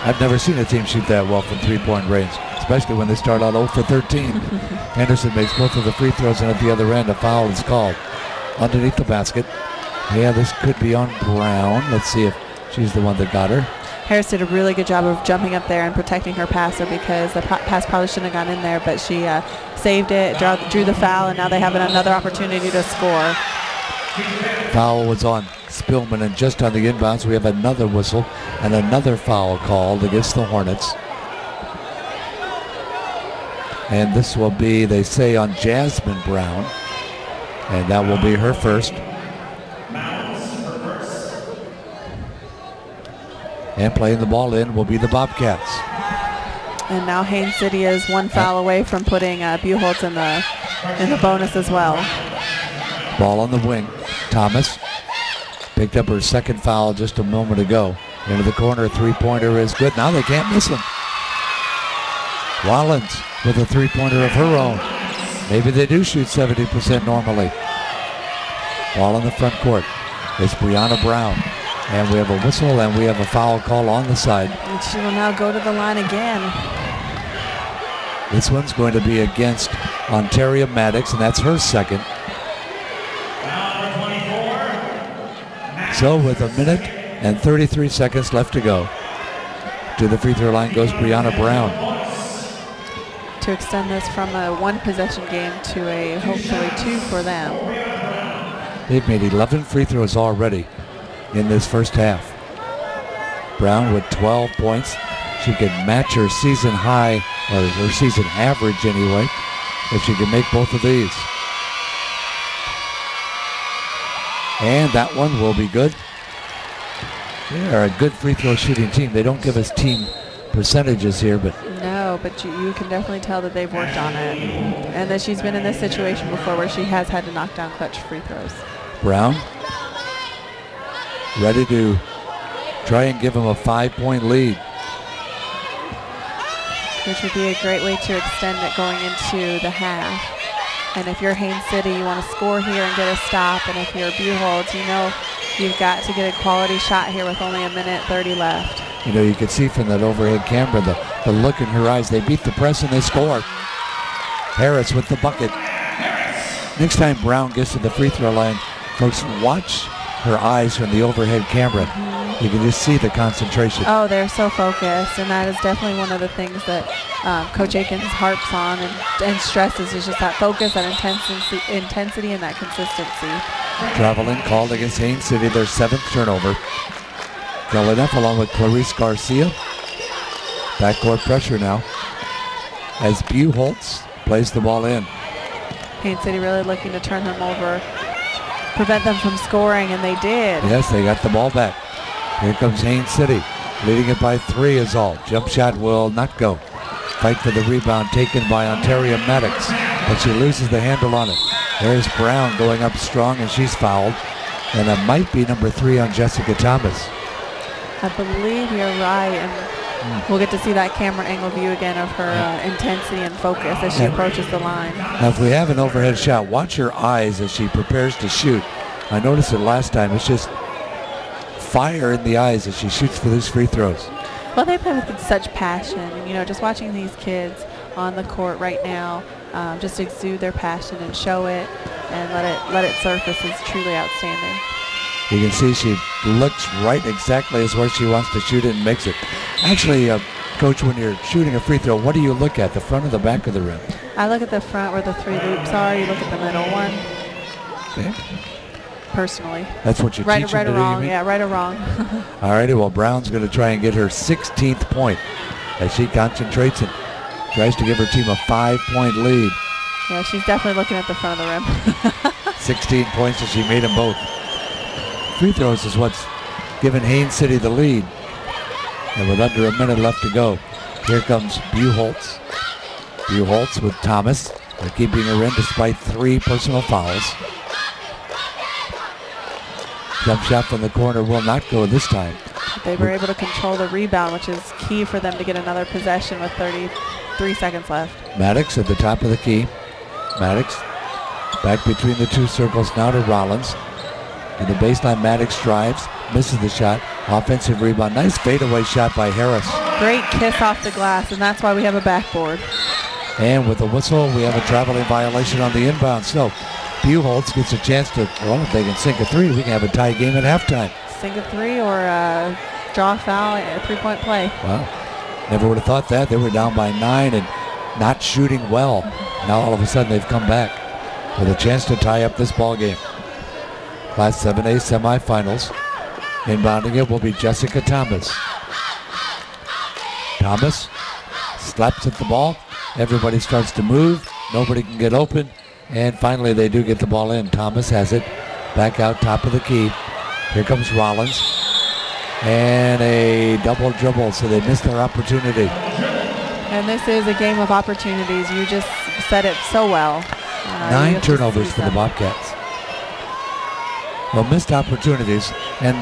I've never seen a team shoot that well from 3-point range, especially when they start out 0 for 13. Henderson makes both of the free throws, and at the other end, a foul is called underneath the basket. Yeah, this could be on Brown. Let's see if she's the one that got her. Harris did a really good job of jumping up there and protecting her passer, because the pass probably shouldn't have gone in there, but she saved it, drew the foul, and now they have another opportunity to score. Foul was on Spillman, and just on the inbounds we have another whistle and another foul called against the Hornets. And this will be, they say, on Jasmine Brown, and that will be her first. And playing the ball in will be the Bobcats. And now Haines City is one foul away from putting Buchholz in the bonus as well. Ball on the wing. Thomas picked up her second foul just a moment ago. Into the corner, three-pointer is good. Now they can't miss him. Wallens with a three-pointer of her own. Maybe they do shoot 70% normally. Ball in the front court. It's Brianna Brown. And we have a whistle, and we have a foul call on the side. And she will now go to the line again. This one's going to be against Ontaria Maddox, and that's her second. So with a minute and 33 seconds left to go, to the free throw line goes Brianna Brown. To extend this from a one-possession game to a hopefully 2 for them. They've made 11 free throws already in this first half. Brown with 12 points. She could match her season high, or her season average anyway, if she can make both of these. And that one will be good. They are a good free throw shooting team. They don't give us team percentages here, but no, but you can definitely tell that they've worked on it, and that she's been in this situation before where she has had to knock down clutch free throws. Brown ready to try and give them a 5-point lead, which would be a great way to extend it going into the half. And if you're Haines City, you want to score here and get a stop. And if you're Buchholz, you know you've got to get a quality shot here with only 1:30 left. You know, you can see from that overhead camera the look in her eyes. They beat the press and they score. Harris with the bucket. Next time Brown gets to the free throw line, folks, watch her eyes from the overhead camera. You can just see the concentration. Oh, they're so focused, and that is definitely one of the things that Coach Akins harps on and stresses, is just that focus, that intensity, and that consistency. Traveling called against Haines City, their 7th turnover. Galeneff along with Clarice Garcia. Backcourt pressure now as Buchholz plays the ball in. Haines City really looking to turn them over, prevent them from scoring, and they did. Yes, they got the ball back. Here comes Haines City, leading it by 3 is all. Jump shot will not go. Fight for the rebound taken by Ontaria Maddox, but she loses the handle on it. There's Brown going up strong, and she's fouled. And it might be number 3 on Jessica Thomas. I believe you're right, and we'll get to see that camera angle view again of her intensity and focus as she approaches the line. Now, if we have an overhead shot, watch her eyes as she prepares to shoot. I noticed it last time. It's just fire in the eyes as she shoots for these free throws. Well, they play with such passion. And, you know, just watching these kids on the court right now, just exude their passion and show it and let it surface is truly outstanding. You can see she looks right exactly as where she wants to shoot it and makes it. Actually, Coach, when you're shooting a free throw, what do you look at, the front or the back of the rim? I look at the front where the 3 loops are. You look at the middle one. Okay. Personally. That's what you teach them to do, wrong. you mean? Yeah, right or wrong. All righty, well, Brown's going to try and get her 16th point as she concentrates and tries to give her team a 5-point lead. Yeah, she's definitely looking at the front of the rim. 16 points as she made them both. Free throws is what's given Haines City the lead. And with under a minute left to go, here comes Buchholz. Buchholz with Thomas. They're keeping her in despite 3 personal fouls. Jump shot from the corner will not go this time. They were able to control the rebound, which is key for them to get another possession with 33 seconds left. Maddox at the top of the key. Maddox back between the 2 circles now to Rollins. In the baseline, Maddox drives, misses the shot. Offensive rebound. Nice fadeaway shot by Harris. Great kiss off the glass, and that's why we have a backboard. And with the whistle, we have a traveling violation on the inbound. So Buchholz gets a chance to, well, if they can sink a 3, we can have a tie game at halftime. Sink a 3 or draw a foul, a 3-point play. Wow. Never would have thought that. They were down by 9 and not shooting well. Now all of a sudden they've come back with a chance to tie up this ball game. Class 7A semifinals. Inbounding it will be Jessica Thomas. Thomas slaps at the ball. Everybody starts to move. Nobody can get open. And finally they do get the ball in. Thomas has it. Back out top of the key. Here comes Rollins. And a double dribble, so they missed their opportunity. And this is a game of opportunities. You just said it so well. 9 turnovers for the Bobcats. Well, missed opportunities, and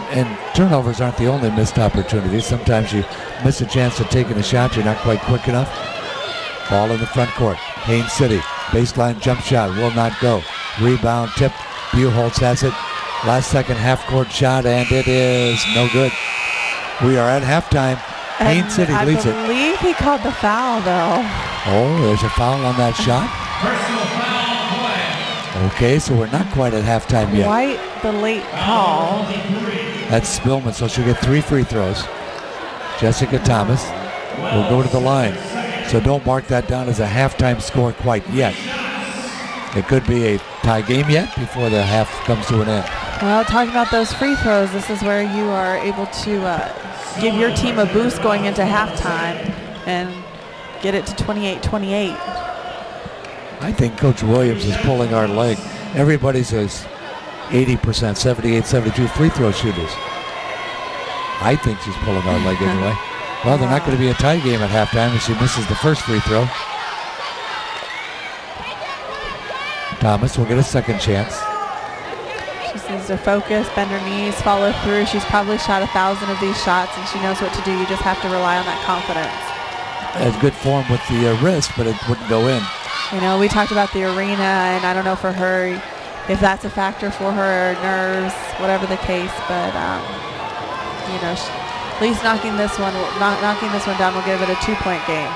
turnovers aren't the only missed opportunities. Sometimes you miss a chance of taking a shot, you're not quite quick enough. Ball in the front court. Haines City, baseline jump shot, will not go. Rebound tip, Buchholz has it. Last second half court shot, and it is no good. We are at halftime. Haines City leads it. I believe he called the foul, though. Oh, there's a foul on that shot. Okay, so we're not quite at halftime yet. Quite the late call. That's Spillman, so she'll get 3 free throws. Jessica Thomas will go to the line. So don't mark that down as a halftime score quite yet. It could be a tie game yet before the half comes to an end. Well, talking about those free throws, this is where you are able to give your team a boost going into halftime and get it to 28-28. I think Coach Williams is pulling our leg. Everybody says 80%, 78, 72 free throw shooters. I think she's pulling our leg anyway. Well, they're not going to be a tie game at halftime if she misses the first free throw. Thomas will get a second chance. She needs to focus, bend her knees, follow through. She's probably shot 1,000 of these shots, and she knows what to do. You just have to rely on that confidence. Has good form with the wrist, but it wouldn't go in. You know, we talked about the arena, and I don't know for her if that's a factor for her, nerves, whatever the case. But you know, at least knocking this one down will give it a 2-point game.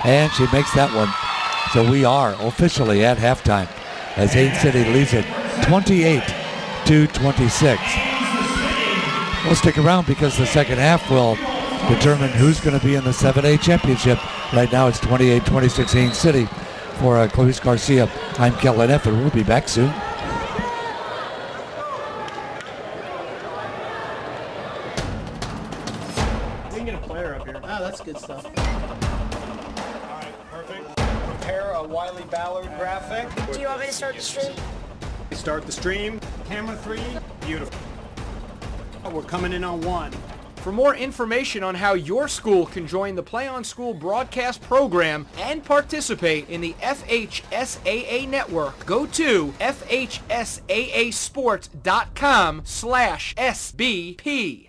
And she makes that one. So we are officially at halftime as Haines City leads it 28-26. We'll stick around because the second half will determine who's going to be in the 7A championship. Right now it's 28-26 Haines City. For Clarice Garcia, I'm Kellen F., and we'll be back soon. We can get a player up here. Oh, that's good stuff. All right, perfect. Prepare a Wiley Ballard graphic. Do you want me to start the stream? Start the stream. Camera 3. Beautiful. We're coming in on 1. For more information on how your school can join the Play on School broadcast program and participate in the FHSAA network, go to FHSAAsports.com/SBP.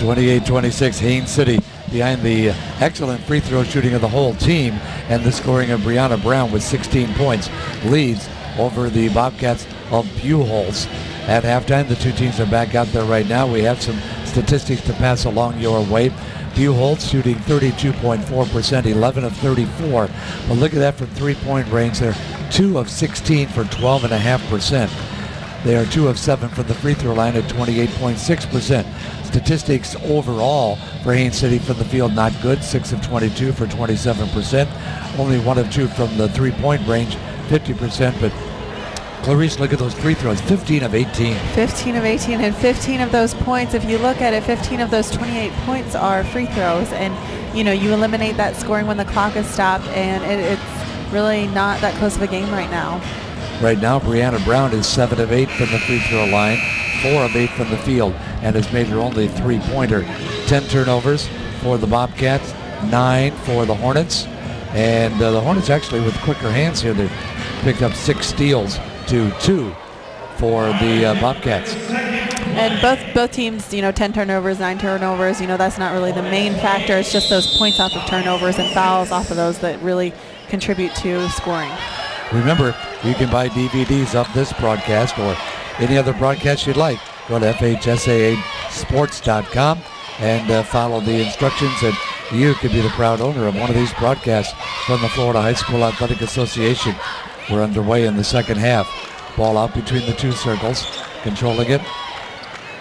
28-26, Haines City behind the excellent free throw shooting of the whole team and the scoring of Brianna Brown with 16 points leads over the Bobcats of Buchholz. At halftime, the two teams are back out there right now. We have some statistics to pass along your way. Buchholz shooting 32.4%, 11 of 34. But look at that from three-point range. They're 2 of 16 for 12.5%. They are 2 of 7 from the free throw line at 28.6%. Statistics overall for Haines City from the field not good. 6 of 22 for 27%. Only 1 of 2 from the three-point range, 50%. But Clarice, look at those free throws, 15 of 18. 15 of 18, and 15 of those points, if you look at it, 15 of those 28 points are free throws. And, you know, you eliminate that scoring when the clock is stopped, and it's really not that close of a game right now. Right now, Brianna Brown is 7 of 8 from the free throw line, 4 of 8 from the field, and has made her only three-pointer. 10 turnovers for the Bobcats, 9 for the Hornets. And the Hornets actually with quicker hands here. They picked up 6 steals to 2 for the Bobcats. And both teams, you know, 10 turnovers, 9 turnovers, you know, that's not really the main factor. It's just those points off of turnovers and fouls off of those that really contribute to scoring. Remember, you can buy DVDs of this broadcast or any other broadcast you'd like. Go to FHSAAsports.com and follow the instructions, and you could be the proud owner of one of these broadcasts from the Florida High School Athletic Association. We're underway in the second half. Ball out between the two circles. Controlling it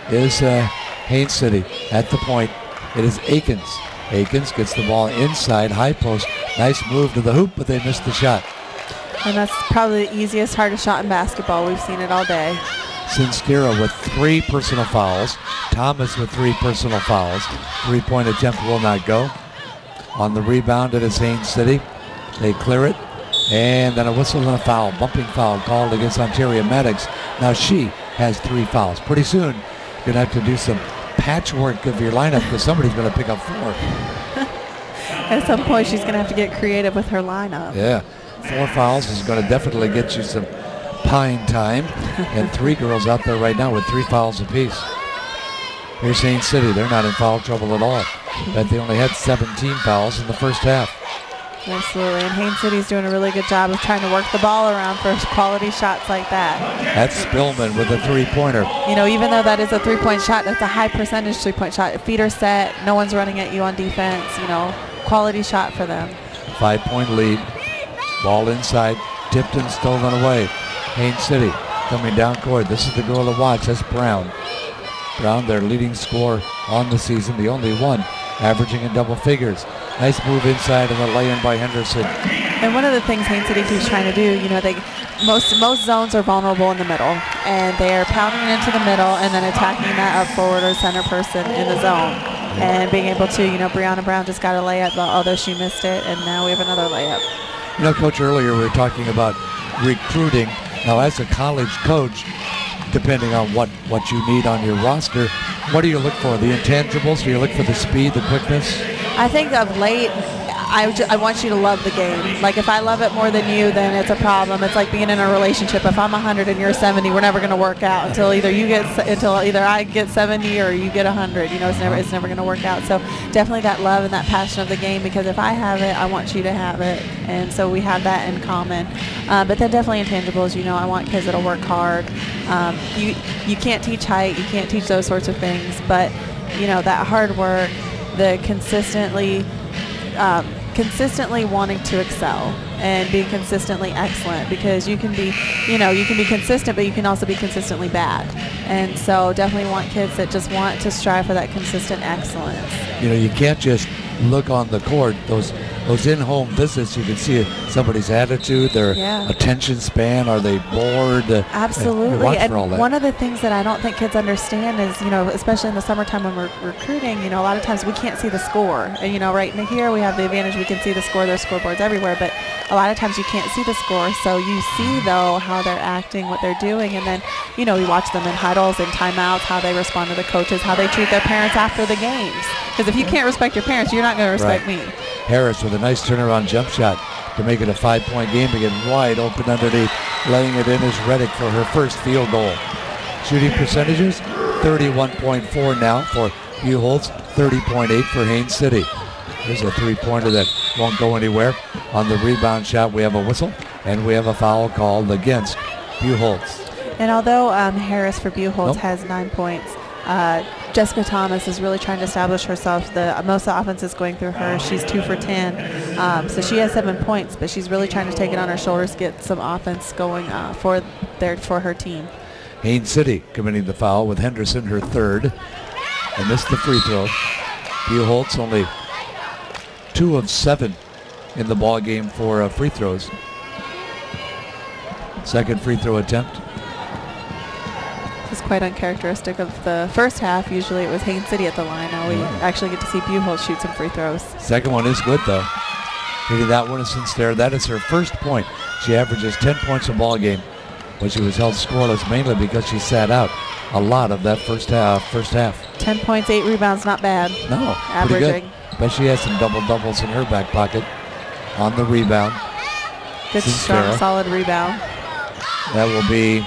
is Haines City. At the point, it is Akins. Akins gets the ball inside, high post. Nice move to the hoop, but they missed the shot. And that's probably the easiest, hardest shot in basketball. We've seen it all day. Sinstera with 3 personal fouls. Thomas with 3 personal fouls. 3-point attempt will not go. On the rebound, it is Haines City. They clear it. And then a whistle and a foul. Bumping foul called against Ontario Maddox. Now she has 3 fouls. Pretty soon, you're going to have to do some patchwork of your lineup because somebody's going to pick up 4. At some point, she's going to have to get creative with her lineup. Yeah. 4 fouls is going to definitely get you some pine time. And 3 girls out there right now with 3 fouls apiece. Here's Haines City. They're not in foul trouble at all. But they only had 17 fouls in the first half. Absolutely. And Haines City's doing a really good job of trying to work the ball around for quality shots like that. That's Spillman with a 3-pointer. You know, even though that is a 3-point shot, that's a high percentage 3-point shot. Feet are set. No one's running at you on defense. You know, quality shot for them. 5-point lead. Ball inside, tipped and stolen away. Haines City coming down court. This is the girl to watch. That's Brown. Brown, their leading scorer on the season, the only one averaging in double figures. Nice move inside and the lay-in by Henderson. And one of the things Haines City keeps trying to do, you know, most zones are vulnerable in the middle, and they are pounding it into the middle and then attacking that up forward or center person in the zone. And being able to, you know, Brianna Brown just got a layup, although she missed it, and now we have another layup. You know, Coach, earlier we were talking about recruiting. Now, as a college coach, depending on what you need on your roster, what do you look for? The intangibles? Do you look for the speed, the quickness? I think of late, I want you to love the game. Like, if I love it more than you, then it's a problem. It's like being in a relationship. If I'm 100 and you're 70, we're never going to work out until either I get 70 or you get 100. You know, it's never going to work out. So definitely that love and that passion of the game, because if I have it, I want you to have it. And so we have that in common. But then definitely intangibles. You know, I want kids that'll work hard. You can't teach height. You can't teach those sorts of things. But, you know, that hard work, the consistently wanting to excel and be consistently excellent, because you can be consistent, but you can also be consistently bad. And so definitely want kids that just want to strive for that consistent excellence. You know, you can't just look on the court. Those in-home visits, you can see somebody's attitude, their attention span. Are they bored? Absolutely. And one of the things that I don't think kids understand is, you know, especially in the summertime when we're recruiting, you know, a lot of times we can't see the score. And, you know, right in here we have the advantage, we can see the score. There's scoreboards everywhere, but a lot of times you can't see the score. So you see, though, how they're acting, what they're doing, and then, you know, we watch them in huddles and timeouts, how they respond to the coaches, how they treat their parents after the games. Because if you can't respect your parents, you're not going to respect me. Harris with a nice turnaround jump shot to make it a 5-point game, to get wide open underneath. Laying it in is Reddick for her first field goal. Shooting percentages, 31.4 now for Buchholz, 30.8 for Haines City. There's a three-pointer that won't go anywhere. On the rebound shot, we have a whistle, and we have a foul called against Buchholz. And although Harris for Buchholz has 9 points, Jessica Thomas is really trying to establish herself. Most of the offense is going through her. She's 2 for 10. So she has 7 points, but she's really trying to take it on her shoulders, get some offense going for her team. Haines City committing the foul with Henderson, her third, and missed the free throw. Buchholz only 2 of 7 in the ball game for free throws. Second free throw attempt. This is quite uncharacteristic of the first half. Usually it was Haines City at the line. Now we actually get to see Buchholz shoot some free throws. Second one is good, though. Hitting that one is sincere. That is her first point. She averages 10 points a ball game, but she was held scoreless mainly because she sat out a lot of that first half. 10 points, 8 rebounds, not bad. No, averaging. Pretty good. But she has some double-doubles in her back pocket on the rebound. Good, strong, solid rebound. That will be,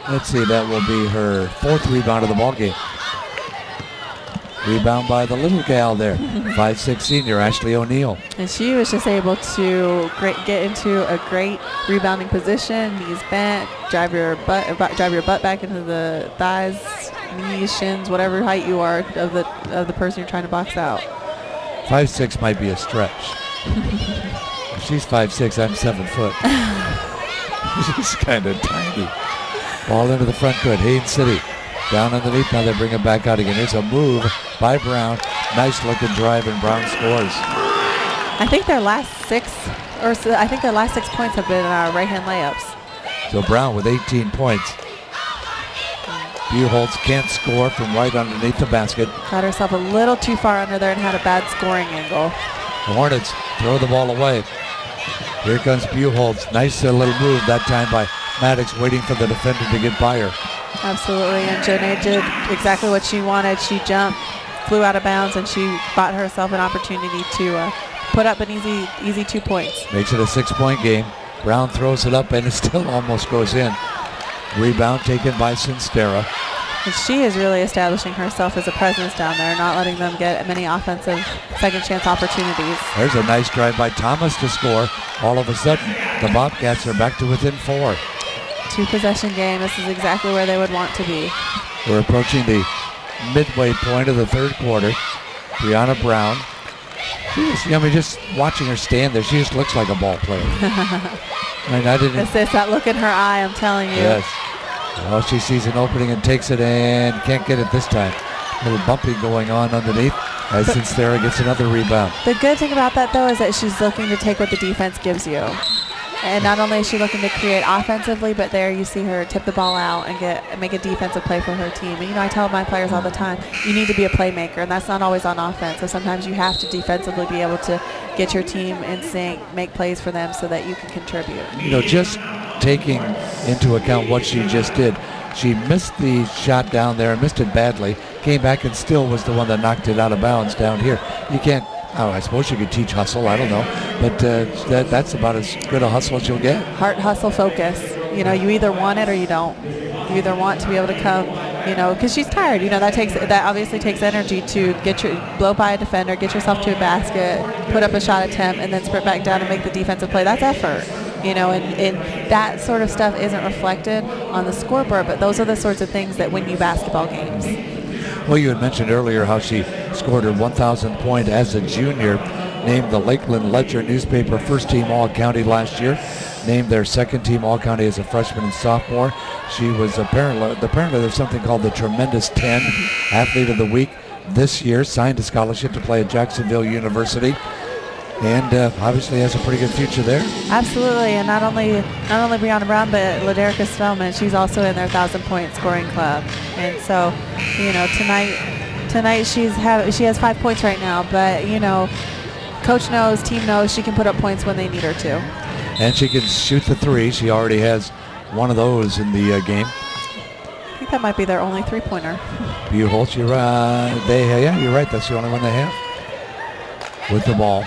that will be her 4th rebound of the ball game. Rebound by the little gal there, 5'6" senior Ashley O'Neill. And she was just able to get into a great rebounding position. Knees bent, drive your butt back into the thighs, knees, shins, whatever height you are of the person you're trying to box out. 5'6" might be a stretch. If she's 5'6", I'm 7 foot. She's kind of tiny. Ball into the front court. Haines City down underneath. Now they bring it back out again. Here's a move by Brown. Nice looking drive, and Brown scores. I think their last 6 points have been right hand layups. So Brown with 18 points. Buchholz can't score from right underneath the basket. Got herself a little too far under there and had a bad scoring angle. The Hornets throw the ball away. Here comes Buchholz. Nice little move that time by Maddox, waiting for the defender to get by her. Absolutely, and Jonay did exactly what she wanted. She jumped, flew out of bounds, and she bought herself an opportunity to put up an easy 2 points. Makes it a 6-point game. Brown throws it up, and it still almost goes in. Rebound taken by Sinstera. And she is really establishing herself as a presence down there, not letting them get many offensive second chance opportunities. There's a nice drive by Thomas to score. All of a sudden, the Bobcats are back to within 4. 2-possession game. This is exactly where they would want to be. We're approaching the midway point of the third quarter. Brianna Brown. Just watching her stand there, she just looks like a ball player. It's that look in her eye, I'm telling you. Yes. Well, she sees an opening and takes it and can't get it this time. A little bumping going on underneath as Sinstera gets another rebound. The good thing about that, though, is that she's looking to take what the defense gives you. And not only is she looking to create offensively, but there you see her tip the ball out and make a defensive play for her team. And, I tell my players all the time, you need to be a playmaker, and that's not always on offense. So sometimes you have to defensively be able to get your team in sync, make plays for them so that you can contribute. Just taking into account what she just did, she missed the shot down there and missed it badly, came back and still was the one that knocked it out of bounds down here. You can't, I suppose you could teach hustle, I don't know, but that's about as good a hustle as you'll get. Heart, hustle, focus. You either want it or you don't. You either want to be able to come, because she's tired. That obviously takes energy to blow by a defender, get yourself to a basket, put up a shot attempt, and then sprint back down and make the defensive play. That's effort. And that sort of stuff isn't reflected on the scoreboard, but those are the sorts of things that win you basketball games. Well, you had mentioned earlier how she scored her 1,000th point as a junior, named the Lakeland Ledger newspaper first team All-County last year, named their second team All-County as a freshman and sophomore. She was apparently there's something called the Tremendous 10 Athlete of the Week this year, signed a scholarship to play at Jacksonville University. And obviously has a pretty good future there. Absolutely, and not only Brianna Brown, but Laderica Spellman. She's also in their 1,000-point scoring club. And so, tonight she has 5 points right now. But coach knows, team knows she can put up points when they need her to. And she can shoot the three. She already has one of those in the game. I think that might be their only three-pointer. Buchholz, you're right. You're right. That's the only one they have with the ball.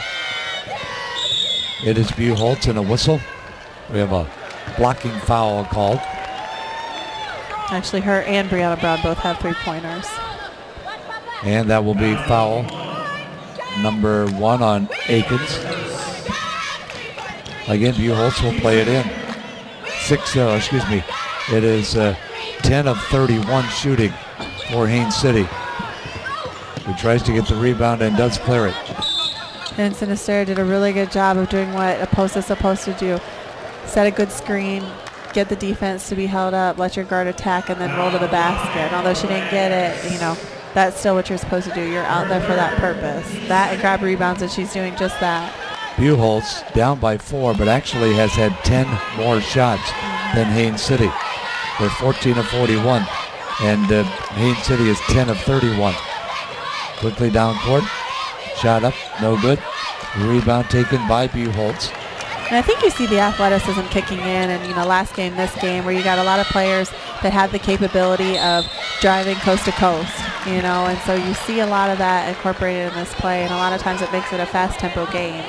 It is Buchholz and a whistle. We have a blocking foul called. Actually, her and Brianna Brown both have three-pointers. And that will be foul number 1 on Akins. Again, Buchholz will play it in. It is 10 of 31 shooting for Haines City, who tries to get the rebound and does clear it. And Sinister did a really good job of doing what a post is supposed to do. Set a good screen, get the defense to be held up, let your guard attack, and then roll to the basket. And although she didn't get it, you know, that's still what you're supposed to do. You're out there for that purpose. That and grab rebounds, and she's doing just that. Buchholz down by 4, but actually has had 10 more shots than Haines City. They're 14 of 41, and Haines City is 10 of 31. Quickly down court, shot up, no good. Rebound taken by Buchholz. And I think you see the athleticism kicking in, and last game, this game, where you got a lot of players that have the capability of driving coast to coast, and so you see a lot of that incorporated in this play, and a lot of times it makes it a fast tempo game.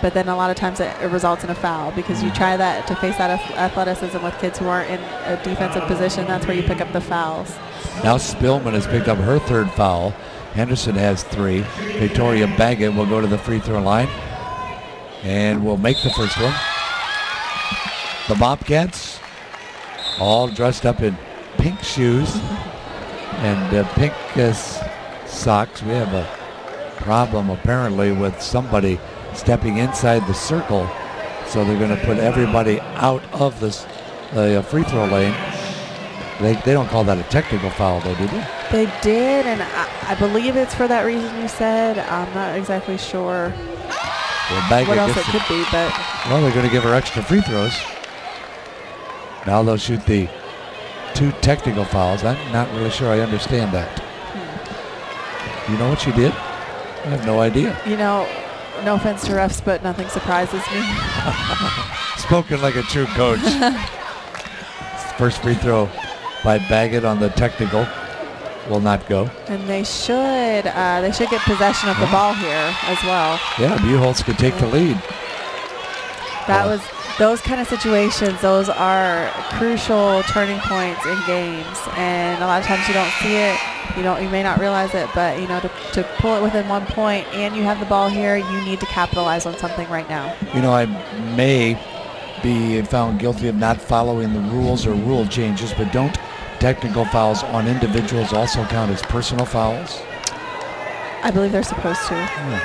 But then a lot of times it results in a foul, because you try that to face that athleticism with kids who aren't in a defensive position. That's where you pick up the fouls. Now Spillman has picked up her 3rd foul. Henderson has 3. Victoria Baggett will go to the free throw line and will make the first one. The Bobcats all dressed up in pink shoes and pink socks. We have a problem apparently with somebody stepping inside the circle, so they're going to put everybody out of the free throw lane. They don't call that a technical foul, though, do they? They did, and I believe it's for that reason you said. I'm not exactly sure what else it could be, but... Well, they're going to give her extra free throws. Now they'll shoot the 2 technical fouls. I'm not really sure I understand that. You know what she did? I have no idea. No offense to refs, but nothing surprises me. Spoken like a true coach. First free throw by Baggett on the technical will not go. And they should get possession of the ball here as well. Yeah, Buchholz could take the lead. That was those kind of situations. Those are crucial turning points in games, and a lot of times you don't see it. You may not realize it, but to pull it within 1 point and you have the ball here, you need to capitalize on something right now. I may be found guilty of not following the rules or rule changes, but don't technical fouls on individuals also count as personal fouls? I believe they're supposed to. Yeah.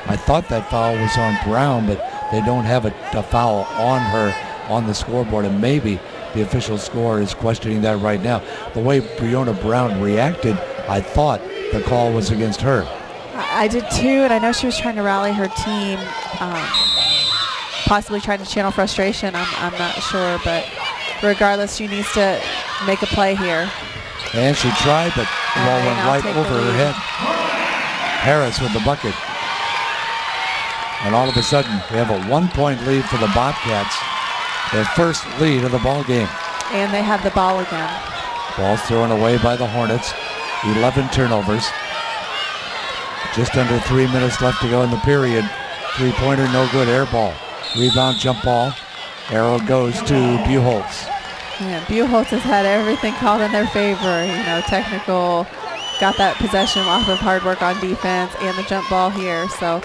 I thought that foul was on Brown, but they don't have a foul on her on the scoreboard, and maybe the official score is questioning that right now. The way Breonna Brown reacted, I thought the call was against her. I did too, and I know she was trying to rally her team, possibly trying to channel frustration. I'm not sure, but regardless, she needs to make a play here. And she tried, but the ball went right over her head. Harris with the bucket. And all of a sudden, we have a 1-point lead for the Bobcats. Their first lead of the ball game. And they have the ball again. Ball's thrown away by the Hornets. 11 turnovers. Just under 3 minutes left to go in the period. 3-pointer, no good. Air ball. Rebound, jump ball. Arrow goes to Buchholz. Yeah, Buchholz has had everything called in their favor. Technical, got that possession off of hard work on defense and the jump ball here. So,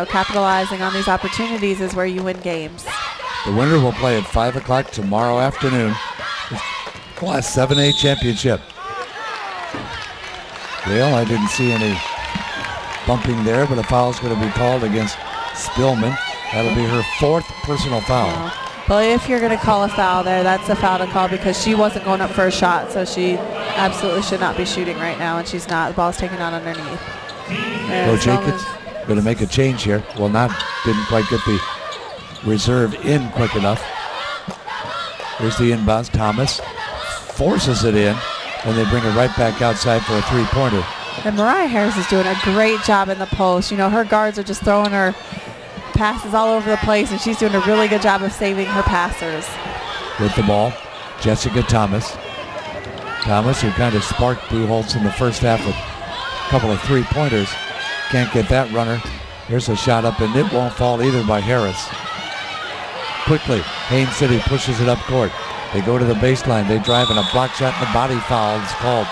capitalizing on these opportunities is where you win games. The winner will play at 5 o'clock tomorrow afternoon. Class 7A championship. Well, I didn't see any bumping there, but a foul is going to be called against Spillman. That'll be her 4th personal foul. Well, if you're going to call a foul there, that's a foul to call, because she wasn't going up for a shot, so she absolutely should not be shooting right now, and she's not. The ball's taken out underneath. Coach Akins going to make a change here. Well, didn't quite get the reserve in quick enough. Here's the inbounds. Thomas forces it in, and they bring it right back outside for a 3-pointer. And Mariah Harris is doing a great job in the post. Her guards are just throwing her passes all over the place, and she's doing a really good job of saving her passers. With the ball, Jessica Thomas. Thomas, who kind of sparked Buchholz in the first half with a couple of 3-pointers. Can't get that runner. Here's a shot up, and it won't fall either by Harris. Quickly, Haines City pushes it up court. They go to the baseline. They drive, and a block shot and a body foul is called.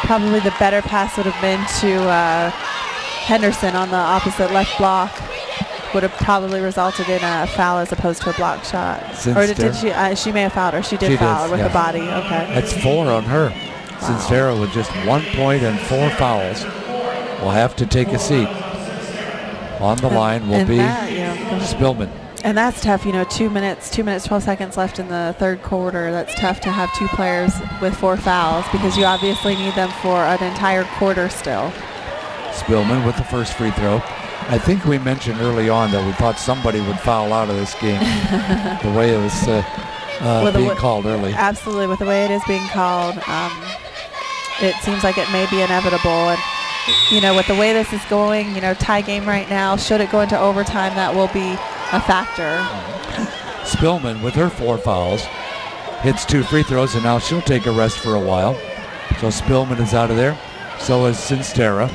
Probably the better pass would have been to Henderson on the opposite left block. Would have probably resulted in a foul as opposed to a block shot. Or did she? She may have fouled her. She did foul with the body. Okay. That's 4 on her. Wow. Sincera with just 1 point and 4 fouls will have to take a seat. On the line will be Spillman. And that's tough, 2 minutes, 12 seconds left in the third quarter. That's tough to have 2 players with 4 fouls because you obviously need them for an entire quarter still. Spillman with the first free throw. I think we mentioned early on that we thought somebody would foul out of this game. The way it was being called early. Absolutely, with the way it is being called, it seems like it may be inevitable. And, with the way this is going, tie game right now, should it go into overtime, that will be a factor. Spillman with her 4 fouls hits 2 free throws, and now she'll take a rest for a while. So Spillman is out of there. So is Sincera.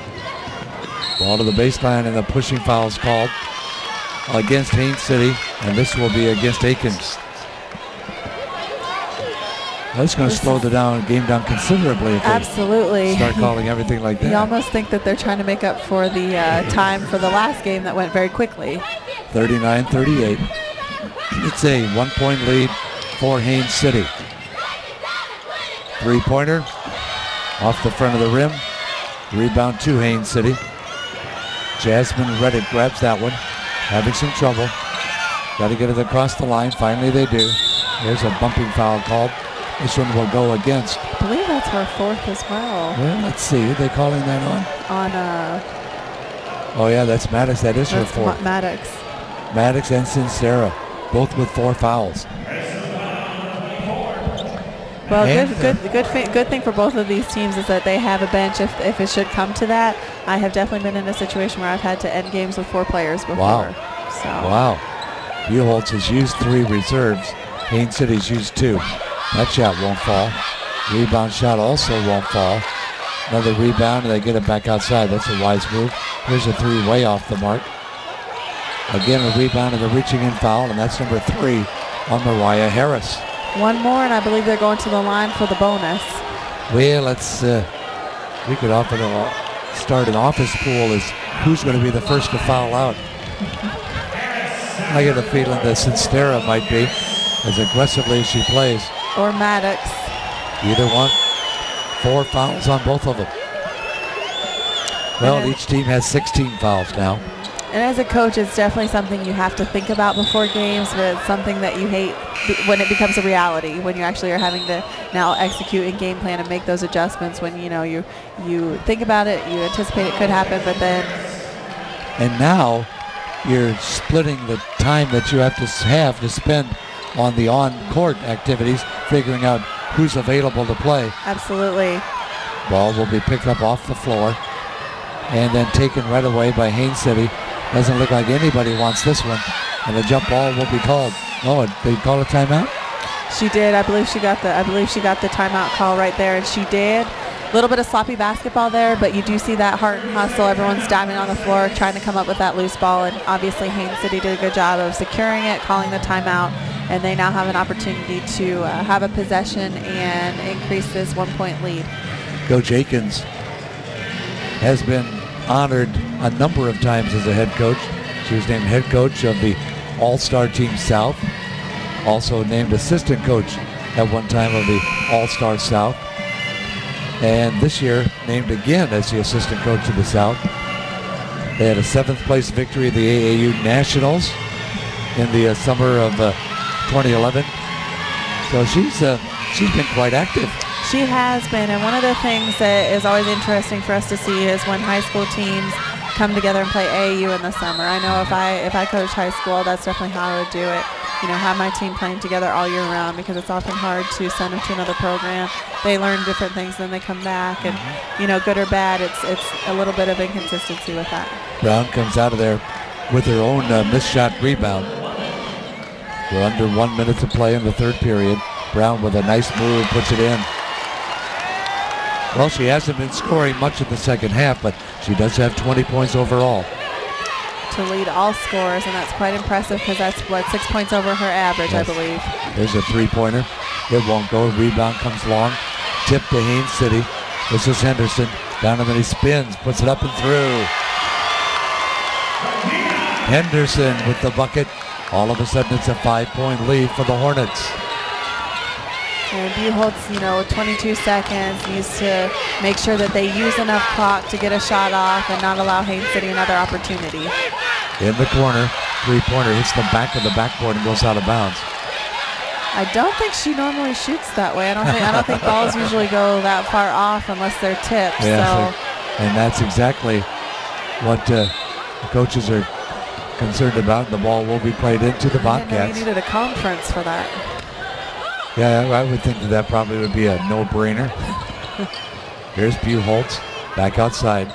Ball to the baseline, and the pushing foul is called against Haines City, and this will be against Aikens. That's going to slow the game down considerably if they start calling everything like that. You almost think that they're trying to make up for the time for the last game that went very quickly. 39-38. It's a 1-point lead for Haines City. 3-pointer off the front of the rim. Rebound to Haines City. Jasmine Reddick grabs that one. Having some trouble. Got to get it across the line. Finally they do. There's a bumping foul called. This one will go against. I believe that's her 4th as well. Well, let's see. Are they calling that on? Oh, yeah, that's Maddox. That is her 4th. Maddox. Maddox and Sincera, both with 4 fouls. Well, good thing for both of these teams is that they have a bench if it should come to that. I have definitely been in a situation where I've had to end games with 4 players before. Wow. Buchholz has used 3 reserves. Haines City's used 2. That shot won't fall. Rebound shot also won't fall. Another rebound, and they get it back outside. That's a wise move. Here's a 3 way off the mark. Again, a rebound and a reaching in foul, and that's number 3 on Mariah Harris. 1 more, and I believe they're going to the line for the bonus. Well, we could often start an office pool as who's going to be the first to foul out. I get a feeling that Sincera might be, as aggressively as she plays. Or Maddox. Either one. 4 fouls on both of them. Well, each team has 16 fouls now. And as a coach, it's definitely something you have to think about before games, but it's something that you hate when it becomes a reality, when you actually are having to now execute and game plan and make those adjustments when, you think about it, you anticipate it could happen, but then... And now you're splitting the time that you have to spend on the on-court activities, figuring out who's available to play. Absolutely. Ball will be picked up off the floor and then taken right away by Haines City. Doesn't look like anybody wants this one, and the jump ball will be called. Oh, they call a timeout? She did. I believe she got the timeout call right there, and she did. A little bit of sloppy basketball there, but you do see that heart and hustle. Everyone's diving on the floor, trying to come up with that loose ball, and obviously Haines City did a good job of securing it, calling the timeout, and they now have an opportunity to have a possession and increase this 1-point lead. Coach Aikens has been honored a number of times as a head coach. She was named head coach of the All-Star Team South, also named assistant coach at one time of the All-Star South, and this year named again as the assistant coach of the South. They had a 7th place victory at the AAU Nationals in the summer of 2011. So she's been quite active. She has been, and one of the things that is always interesting for us to see is when high school teams come together and play AAU in the summer. I know if I coach high school, that's definitely how I would do it. Have my team playing together all year round, because it's often hard to send them to another program. They learn different things, then they come back, and good or bad, it's a little bit of inconsistency with that. Brown comes out of there with her own missed shot rebound. We're under 1 minute to play in the third period. Brown with a nice move puts it in. Well, she hasn't been scoring much in the second half, but she does have 20 points overall. To lead all scores, and that's quite impressive because that's, 6 points over her average, yes. I believe. There's a 3-pointer. It won't go. Rebound comes long. Tip to Haines City. This is Henderson. Down and then he spins, puts it up and through. Henderson with the bucket. All of a sudden it's a 5-point lead for the Hornets. And Buchholz, 22 seconds, needs to make sure that they use enough clock to get a shot off and not allow Haines City another opportunity. In the corner, three-pointer hits the back of the backboard and goes out of bounds. I don't think she normally shoots that way. I don't think balls usually go that far off unless they're tipped. Yeah, and that's exactly what the coaches are concerned about. The ball will be played into the Bobcats. You needed a conference for that. Yeah, I would think that probably would be a no-brainer. Here's Buchholz back outside.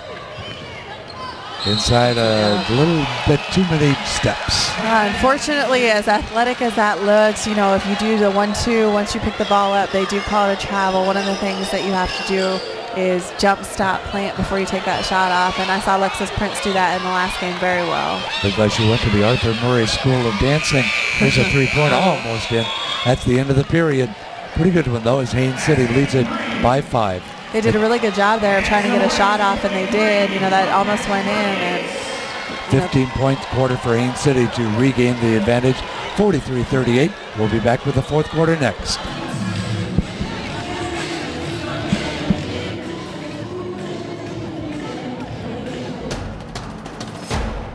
Inside a little bit too many steps. Unfortunately, as athletic as that looks, if you do the 1-2, once you pick the ball up, they do call it a travel. One of the things that you have to do is jump, stop, plant before you take that shot off. And I saw Alexis Prince do that in the last game very well. Looks like she went to the Arthur Murray School of Dancing. There's a three-pointer almost in. That's the end of the period. Pretty good one, though, as Haines City leads it by 5. They did a really good job there of trying to get a shot off, and they did. That almost went in. And 15-point quarter for Haines City to regain the advantage. 43-38. We'll be back with the fourth quarter next.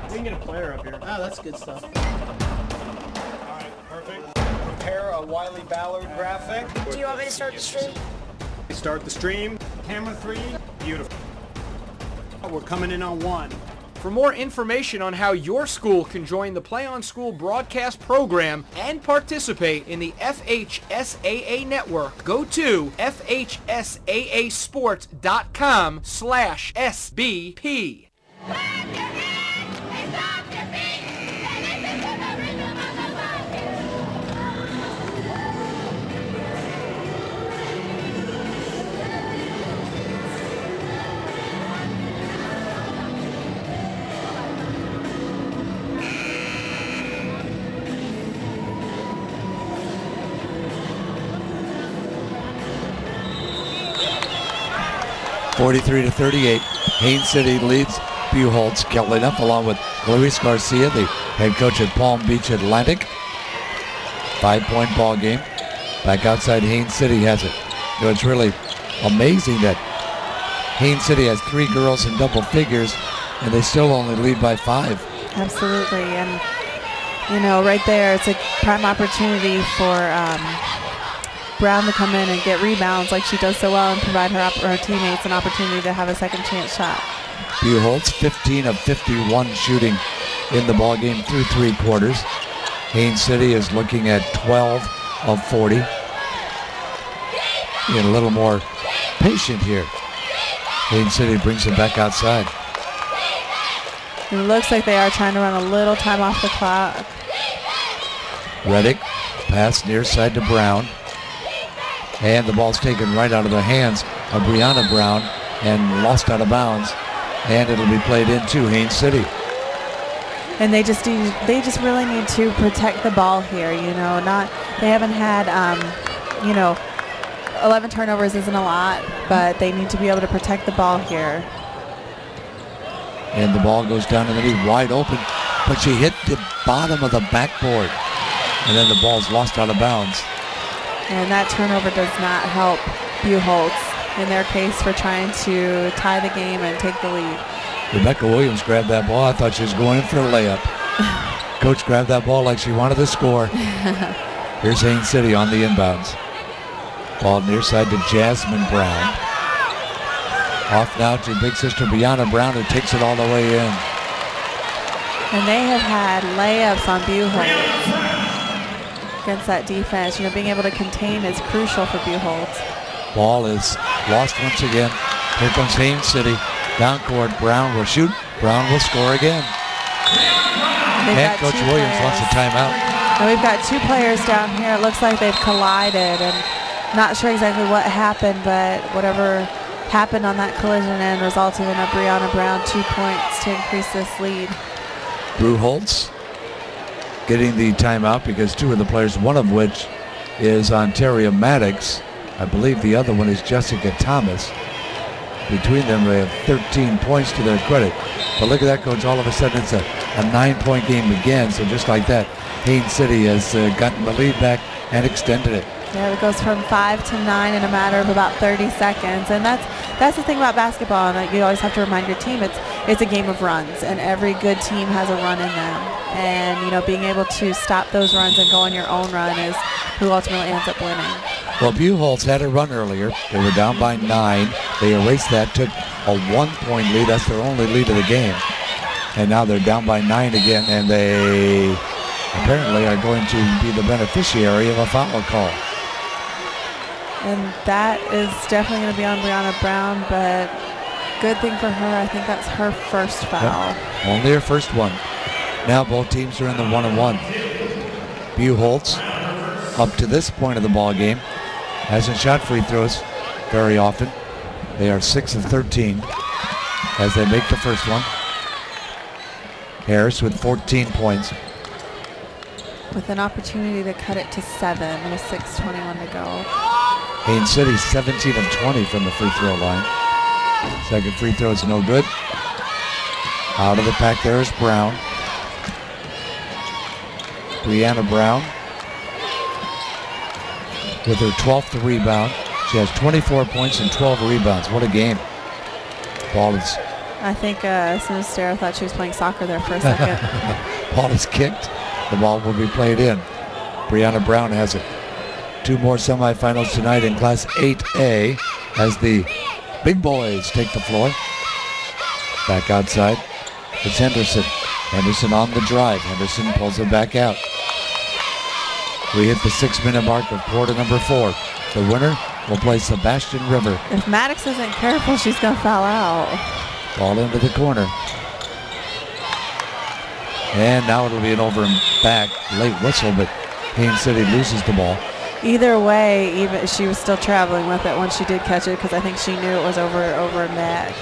We can get a player up here. Oh, that's good stuff. All right, perfect. Prepare a Wiley Ballard graphic. Do you want me to start the stream? Start the stream. Camera 3. Beautiful. We're coming in on 1. For more information on how your school can join the Play on School broadcast program and participate in the FHSAA network, go to FHSAAsports.com/SBP. 43-38. Haines City leads Buchholz. Kelly Neff along with Luis Garcia, the head coach at Palm Beach Atlantic. 5-point ball game. Back outside, Haines City has it. It's really amazing that Haines City has 3 girls in double figures, and they still only lead by 5. Absolutely, and right there, it's a prime opportunity for Brown to come in and get rebounds like she does so well and provide her teammates an opportunity to have a second chance shot. Buchholz 15 of 51 shooting in the ball game through 3 quarters. Haines City is looking at 12 of 40. Being a little more patient here. Haines City brings it back outside. It looks like they are trying to run a little time off the clock. Reddick, pass near side to Brown. And the ball's taken right out of the hands of Brianna Brown and lost out of bounds. And it'll be played into Haines City. And they just really need to protect the ball here. They haven't had 11 turnovers isn't a lot, but they need to be able to protect the ball here. And the ball goes down and then he's wide open, but she hit the bottom of the backboard. And then the ball's lost out of bounds. And that turnover does not help Buchholz in their case for trying to tie the game and take the lead. Rebecca Williams grabbed that ball. I thought she was going in for a layup. Coach grabbed that ball like she wanted to score. Here's Haines City on the inbounds. Ball near side to Jasmine Brown. Off now to big sister Brianna Brown, who takes it all the way in. And they have had layups on Buchholz against that defense. Being able to contain is crucial for Buchholz. Ball is lost once again. Here comes Haines City. Down court, Brown will shoot. Brown will score again. And Coach Williams wants a timeout. And we've got 2 players down here. It looks like they've collided, and not sure exactly what happened, but whatever happened on that collision end resulted in a Brianna Brown 2 points to increase this lead. Buchholz getting the timeout because 2 of the players, one of which is Ontaria Maddox. I believe the other one is Jessica Thomas. between them. They have 13 points to their credit. But look at that, Coach. All of a sudden, it's a 9-point game again. So just like that, Haines City has gotten the lead back and extended it. Yeah, it goes from 5 to 9 in a matter of about 30 seconds. And that's the thing about basketball. And you always have to remind your team it's a game of runs. And every good team has a run in them. And, you know, being able to stop those runs and go on your own run is who ultimately ends up winning. Well, Buchholz had a run earlier. They were down by 9. They erased that, took a 1-point lead. That's their only lead of the game. And now they're down by 9 again, and they apparently are going to be the beneficiary of a foul call. And that is definitely going to be on Brianna Brown, but good thing for her. I think that's her first foul. Yep. Only her first one. Now both teams are in the 1-on-1. Buchholz, up to this point of the ball game, hasn't shot free throws very often. They are 6 of 13 as they make the first one. Harris with 14 points. With an opportunity to cut it to 7 with 6:21 to go. Haines City 17 of 20 from the free throw line. Second free throw is no good. Out of the pack there is Brown. Brianna Brown with her 12th rebound. She has 24 points and 12 rebounds. What a game. Ball is... I think Sinistera thought she was playing soccer there for a second. Ball is kicked. The ball will be played in. Brianna Brown has it. 2 more semifinals tonight in Class 8A as the big boys take the floor. Back outside. It's Henderson. Henderson on the drive. Henderson pulls it back out. We hit the 6-minute mark of quarter number 4. The winner will play Sebastian River. If Maddox isn't careful, she's going to foul out. Ball into the corner. And now it'll be an over and back late whistle, but Haines City loses the ball. Either way, even she was still traveling with it once she did catch it because I think she knew it was over and back.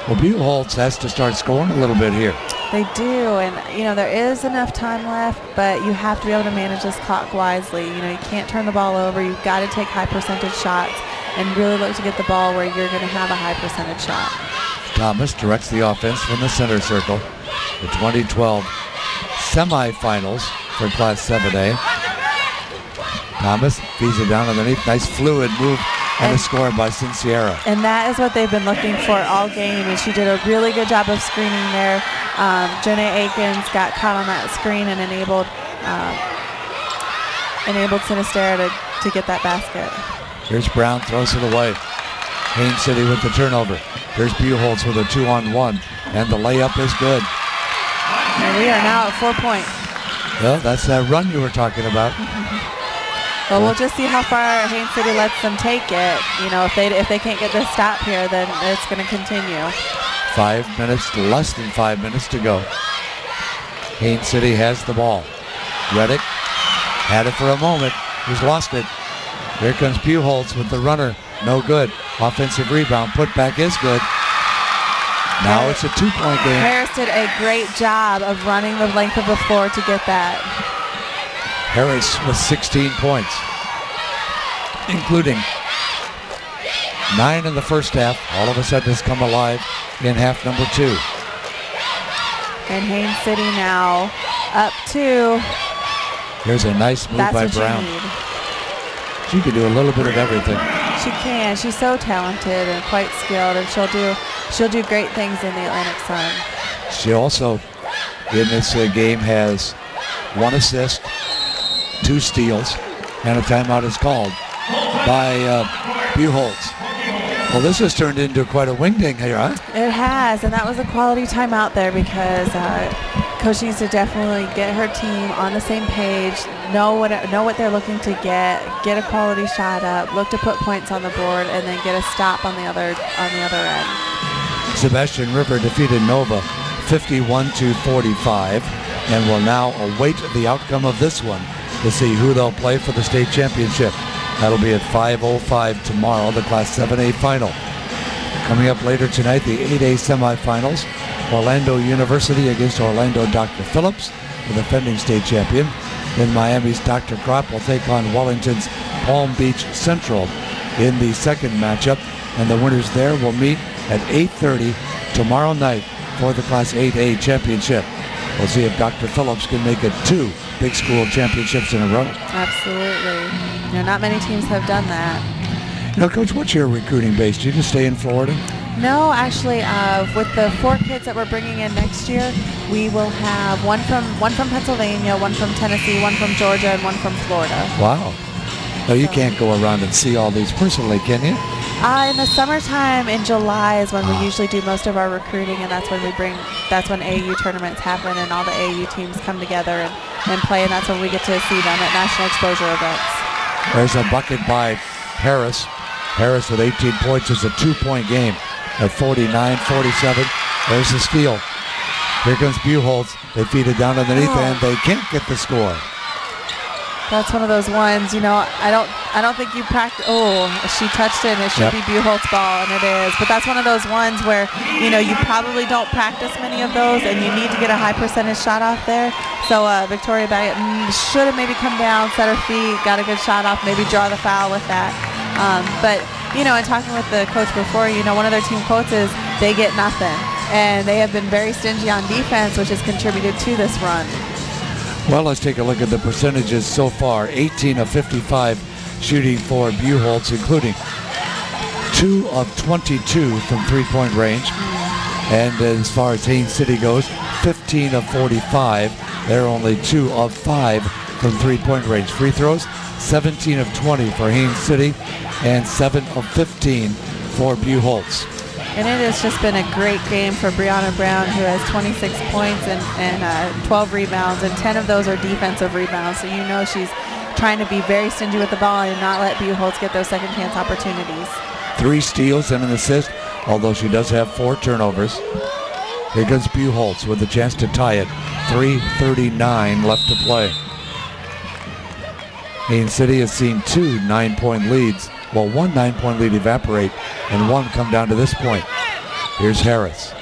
Well, Buchholz has to start scoring a little bit here. They do, and you know there is enough time left, but you have to be able to manage this clock wisely. You know, you can't turn the ball over. You've got to take high percentage shots and really look to get the ball where you're going to have a high percentage shot. Thomas directs the offense from the center circle. The 2012 semifinals for Class 7A. Thomas feeds it down underneath. Nice fluid move and a score by Sincera. And that is what they've been looking for all game, and she did a really good job of screening there. Janae Akins got caught on that screen and enabled Sinistera to get that basket. Here's Brown, throws it away. Haines City with the turnover. Here's Buchholz with a 2-on-1, and the layup is good. And we are now at 4 points. Well, that's that run you were talking about. Well, we'll just see how far Haines City lets them take it. You know, if they can't get this stop here, then it's going to continue. 5 minutes, less than 5 minutes to go. Haines City has the ball. Reddick had it for a moment. He's lost it. Here comes Buchholz with the runner. No good. Offensive rebound. Putback is good. Now it's a 2-point game. Harris did a great job of running the length of the floor to get that. Harris with 16 points, including 9 in the first half. All of a sudden has come alive in half number 2. And Haines City now up 2. Here's a nice move by Brown. She can do a little bit of everything. She can. She's so talented and quite skilled, and she'll do great things in the Atlantic Sun. She also, in this game, has 1 assist, 2 steals, and a timeout is called by Buchholz. Well, this has turned into quite a wingding here, huh? It has, and that was a quality timeout there because Coach needs to definitely get her team on the same page, know what they're looking to get a quality shot up, look to put points on the board, and then get a stop on the other end. Sebastian River defeated Nova 51-45, and will now await the outcome of this one to see who they'll play for the state championship. That'll be at 5:05 tomorrow, the Class 7A final. Coming up later tonight, the 8A semifinals. Orlando University against Orlando Dr. Phillips, the defending state champion. Then Miami's Dr. Kropp will take on Wellington's Palm Beach Central in the second matchup. And the winners there will meet at 8:30 tomorrow night for the Class 8A championship. We'll see if Dr. Phillips can make it 2 big school championships in a row. Absolutely. Not many teams have done that. Coach, what's your recruiting base? Do you just stay in Florida? No, actually, with the 4 kids that we're bringing in next year, we will have one from Pennsylvania, one from Tennessee, one from Georgia, and one from Florida. Wow. No, you can't go around and see all these personally, can you? In the summertime, in July, is when we usually do most of our recruiting, and that's when AAU tournaments happen and all the AAU teams come together and play, and that's when we get to see them at national exposure events. There's a bucket by Harris. Harris with 18 points. Is a 2-point game at 49-47. There's the steal. Here comes Buchholz. They feed it down underneath, and they can't get the score. That's one of those ones, I don't think you practice. Oh, she touched it, and it should be Buchholz's ball, and it is. But that's one of those ones where, you probably don't practice many of those, and you need to get a high percentage shot off there. So Victoria Baggett should have maybe come down, set her feet, got a good shot off, maybe draw the foul with that. But, in talking with the coach before, one of their team quotes is they get nothing. And they have been very stingy on defense, which has contributed to this run. Well, let's take a look at the percentages so far. 18 of 55 shooting for Buchholz, including 2 of 22 from three-point range. And as far as Haines City goes, 15 of 45. They're only 2 of 5 from three-point range. Free throws, 17 of 20 for Haines City and 7 of 15 for Buchholz. And it has just been a great game for Brianna Brown, who has 26 points and 12 rebounds, and 10 of those are defensive rebounds. So she's trying to be very stingy with the ball and not let Buchholz get those second chance opportunities. 3 steals and an assist, although she does have 4 turnovers. Here comes Buchholz with a chance to tie it. 3:39 left to play. Haines City has seen 2 9-point leads. Well, 1 9-point lead evaporate and 1 come down to this point. Here's Harris.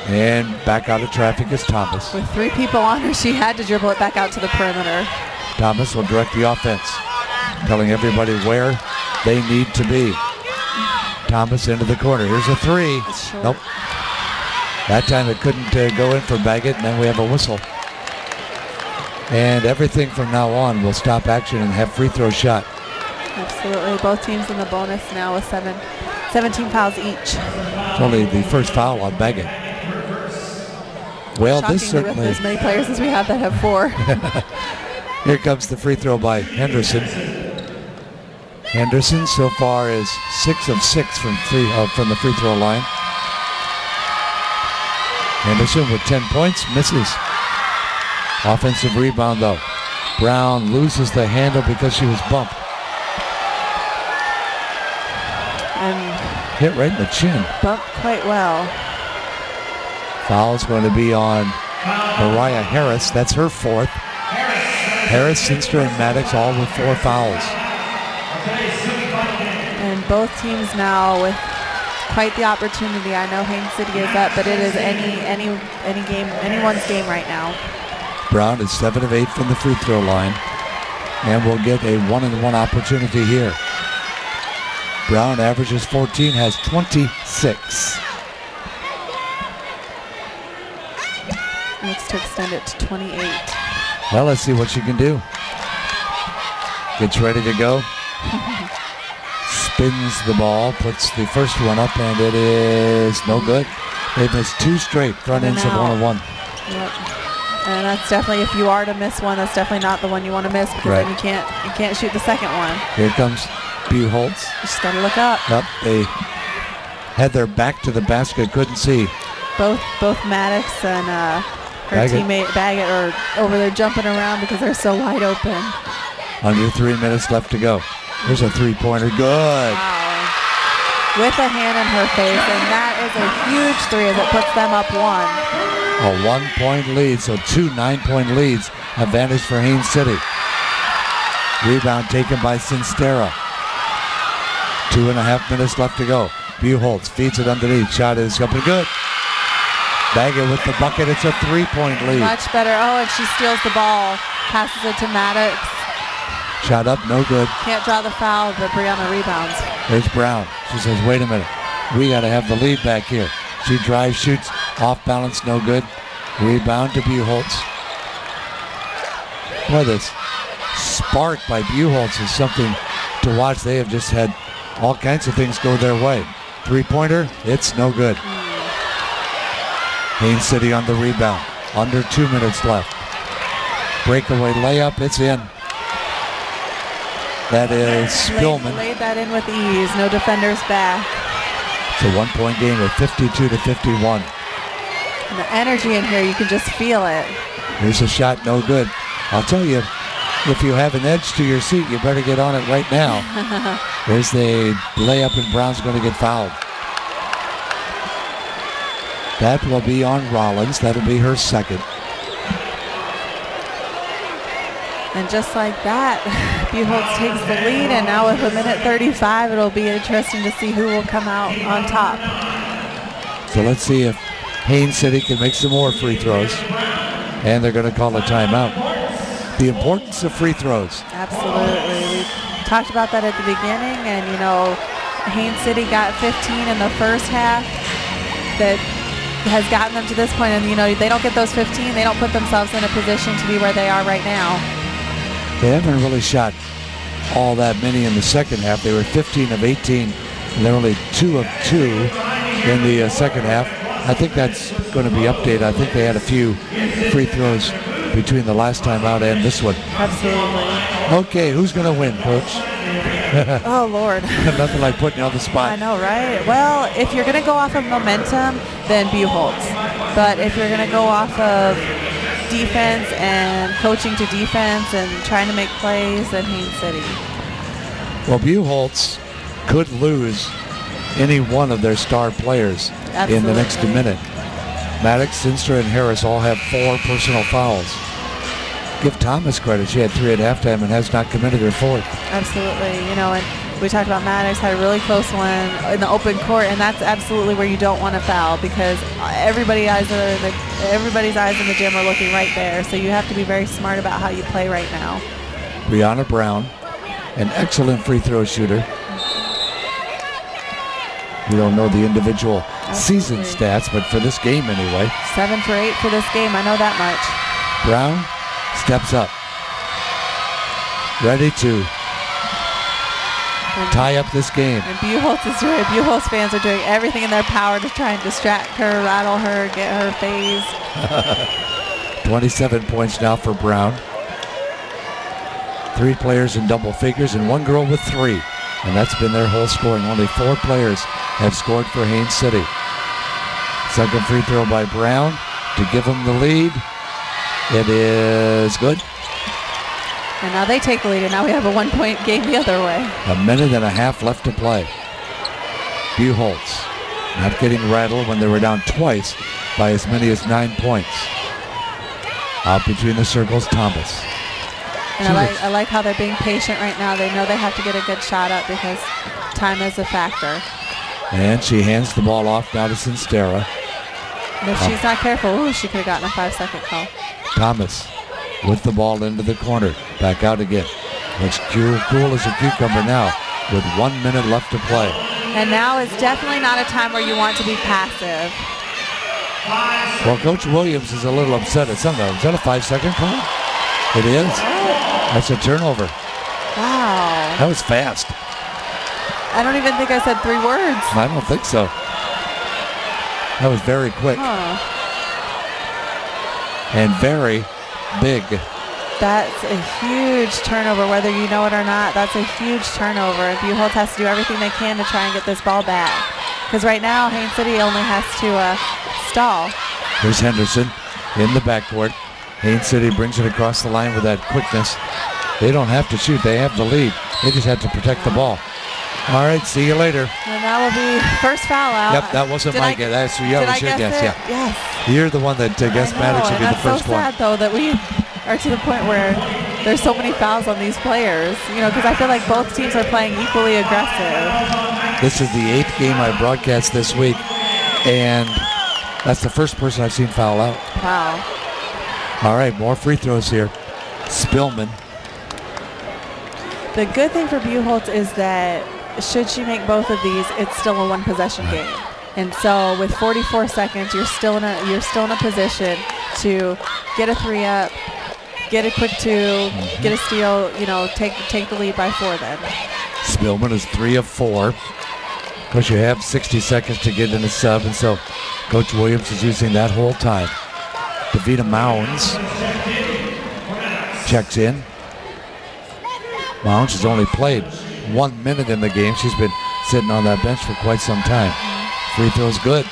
And back out of traffic is Thomas. With 3 people on her, she had to dribble it back out to the perimeter. Thomas will direct the offense, telling everybody where they need to be. Thomas into the corner. Here's a 3. Nope. That time it couldn't go in for Baggett, and then we have a whistle. And everything from now on will stop action and have free throw shot. Absolutely. Both teams in the bonus now with 17 fouls each. It's only the first foul on Baggett. Well, this certainly... with as many players as we have that have 4. Here comes the free throw by Henderson. Henderson so far is 6 of 6 from the free throw line. Henderson with 10 points, misses. Offensive rebound though. Brown loses the handle because she was bumped. And hit right in the chin. Bumped quite well. Foul's going to be on Mariah Harris. That's her 4th. Harris, Sinster, and Maddox all with 4 fouls. And both teams now with quite the opportunity. I know Haines City is up, but it is anyone's game right now. Brown is 7 of 8 from the free throw line, and will get a 1-and-1 opportunity here. Brown averages 14, has 26. Looks to extend it to 28. Well, let's see what she can do. Gets ready to go. Spins the ball, puts the first one up, and it is no good. They've missed 2 straight front ends of 1-on-1. Yep. And that's definitely, if you are to miss one, that's definitely not the one you want to miss, because then you can't shoot the second one. Here comes Buchholz. Just gotta look up. Yep, they had their back to the basket, couldn't see. Both Maddox and her teammate Baggett are over there jumping around because they're so wide open. Under 3 minutes left to go. There's a 3-pointer, good. Wow. With a hand in her face, and that is a huge 3 as it puts them up 1. A 1-point lead, so 2 9-point leads. Advantage for Haines City. Rebound taken by Sinstera. 2.5 minutes left to go. Buchholz feeds it underneath. Shot is up and good. Baggett with the bucket. It's a 3-point lead. Much better. Oh, and she steals the ball. Passes it to Maddox. Shot up, no good. Can't draw the foul, but Brianna rebounds. There's Brown. She says, wait a minute. we got to have the lead back here. She drives, shoots, off balance, no good. Rebound to Buchholz. Boy, this spark by Buchholz is something to watch. They have just had all kinds of things go their way. Three-pointer, it's no good. Haines City on the rebound. Under 2 minutes left. Breakaway layup, it's in. That is Spillman. Laid that in with ease. No defenders back. It's a one-point game at 52-51. And the energy in here, you can just feel it. Here's a shot, no good. I'll tell you, if you have an edge to your seat, you better get on it right now. There's the layup, and Brown's going to get fouled. That will be on Rollins. That'll be her second. And just like that, Buchholz takes the lead, and now with 1:35, it'll be interesting to see who will come out on top. So let's see if Haines City can make some more free throws. And they're going to call a timeout. The importance of free throws. Absolutely. We talked about that at the beginning, and you know, Haines City got 15 in the first half. That has gotten them to this point, and you know, they don't get those 15, they don't put themselves in a position to be where they are right now. They haven't really shot all that many in the second half. They were 15 of 18, and they're only 2 of 2 in the second half. I think that's going to be updated. I think they had a few free throws between the last time out and this one. Absolutely. Okay, who's going to win, Coach? Oh, Lord. Nothing like putting you on the spot. I know, right? Well, if you're going to go off of momentum, then Buchholz. But if you're going to go off of defense and coaching to defense and trying to make plays, then Haines City. Well, Buchholz could lose any one of their star players in the next minute. Maddox, Sinstra, and Harris all have 4 personal fouls. Give Thomas credit. She had 3 at halftime and has not committed her 4th. Absolutely. You know, and we talked about Maddox had a really close one in the open court, and that's absolutely where you don't want to foul because everybody's eyes in the gym are looking right there. So you have to be very smart about how you play right now. Brianna Brown, an excellent free throw shooter. We don't know the individual season stats, but for this game anyway. 7 for 8 for this game. I know that much. Brown steps up. Ready to tie up this game. And Buchholz fans are doing everything in their power to try and distract her, rattle her, get her phased. 27 points now for Brown. 3 players in double figures and 1 girl with 3. And that's been their whole scoring. Only 4 players have scored for Haines City. Second free throw by Brown to give them the lead. It is good. And now they take the lead, and now we have a 1-point game the other way. A minute and a half left to play. Buchholz not getting rattled when they were down twice by as many as 9 points. Out between the circles, Thomas. And I like how they're being patient right now. They know they have to get a good shot up because time is a factor. And she hands the ball off now to Sinstera. And if she's not careful, she could have gotten a 5-second call. Thomas with the ball into the corner. Back out again. Looks cool as a cucumber now with 1 minute left to play. And now is definitely not a time where you want to be passive. Well, Coach Williams is a little upset at something. Is that a 5-second call? It is. That's a turnover. Wow. That was fast. I don't even think I said 3 words. I don't think so. That was very quick. And very big. That's a huge turnover, whether you know it or not. That's a huge turnover. Buchholz has to do everything they can to try and get this ball back. Because right now, Haines City only has to stall. Here's Henderson in the backcourt. Haines City brings it across the line with that quickness. They don't have to shoot. They have the lead. They just have to protect the ball. All right, see you later. And that will be first foul out. Yep, that wasn't my guess. That's your guess. Yeah. Yes. You're the one that guessed Maddox should be the first one. It's so sad, though, that we are to the point where there's so many fouls on these players. You know, because I feel like both teams are playing equally aggressive. This is the 8th game I broadcast this week, and that's the first person I've seen foul out. Wow. All right, more free throws here. Spillman. The good thing for Buchholz is that should she make both of these, it's still a one-possession game. And so with 44 seconds, you're still in a position to get a 3-up, get a quick 2, get a steal, take the lead by 4 then. Spillman is 3 of 4. Of course, you have 60 seconds to get in a sub, and so Coach Williams is using that whole time. Davina Mounds checks in. Mounds has only played 1 minute in the game. She's been sitting on that bench for quite some time. Free throw's good.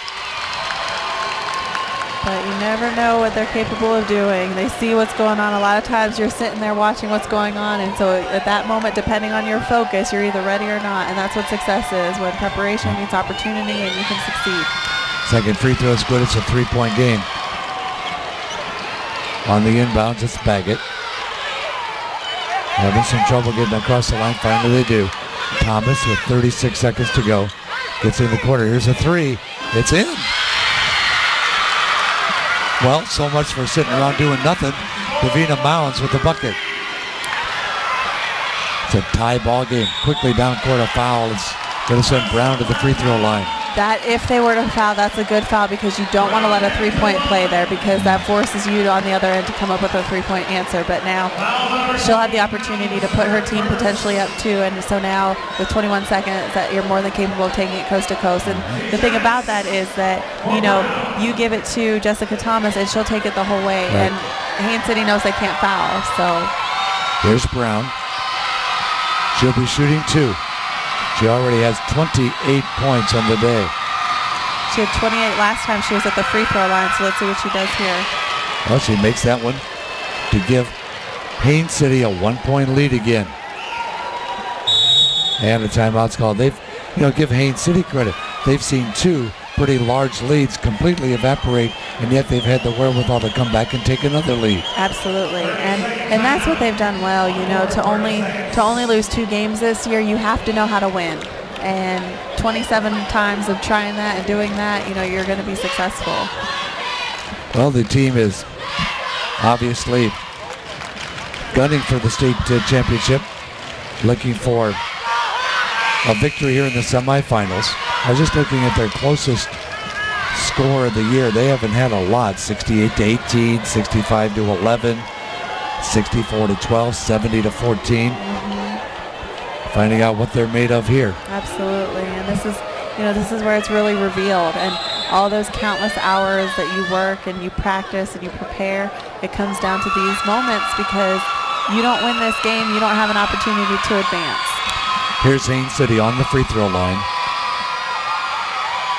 But you never know what they're capable of doing. They see what's going on. A lot of times you're sitting there watching what's going on, and so at that moment, depending on your focus, you're either ready or not, and that's what success is, when preparation meets opportunity and you can succeed. Second free throw is good. It's a 3-point game. On the inbounds, it's Baggett. Having some trouble getting across the line. Finally they do. Thomas with 36 seconds to go. Gets in the corner. Here's a 3. It's in. Well, so much for sitting around doing nothing. Davina Mounds with the bucket. It's a tie ball game. Quickly down court, a foul. It's going to send Brown to the free throw line. That, if they were to foul, that's a good foul, because you don't want to let a 3-point play there, because that forces you on the other end to come up with a 3-point answer. But now she'll have the opportunity to put her team potentially up 2, and so now with 21 seconds, that you're more than capable of taking it coast to coast. And the thing about that is that, you give it to Jessica Thomas and she'll take it the whole way. Right. And Haines City knows they can't foul. So here's Brown. She'll be shooting 2. She already has 28 points on the day. She had 28 last time she was at the free throw line, so let's see what she does here. Well, she makes that one to give Haines City a 1-point lead again. And a timeout's called. They've, give Haines City credit. They've seen 2 pretty large leads completely evaporate, and yet they've had the wherewithal to come back and take another lead. Absolutely, and that's what they've done well. To only lose 2 games this year, you have to know how to win. And 27 times of trying that and doing that, you're going to be successful. Well, the team is obviously gunning for the state championship, looking for a victory here in the semifinals. I was just looking at their closest score of the year. They haven't had a lot. 68-18, 65-11, 64-12, 70-14. Finding out what they're made of here. Absolutely, and this is where it's really revealed. And all those countless hours that you work and you practice and you prepare, it comes down to these moments, because you don't win this game, you don't have an opportunity to advance. Here's Haines City on the free throw line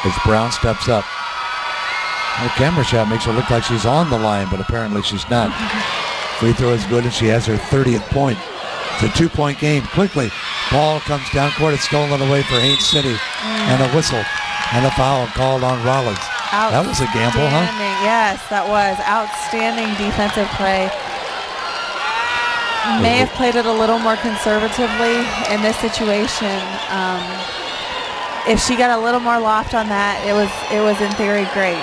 as Brown steps up. The camera shot makes her look like she's on the line, but apparently she's not. Free throw is good, and she has her 30th point. It's a 2-point game. Quickly, ball comes down court. It's stolen away for Haines City, and a whistle and a foul called on Rollins. That was a gamble, huh? Yes, that was outstanding defensive play. May have played it a little more conservatively in this situation. If she got a little more loft on that, it was in theory great.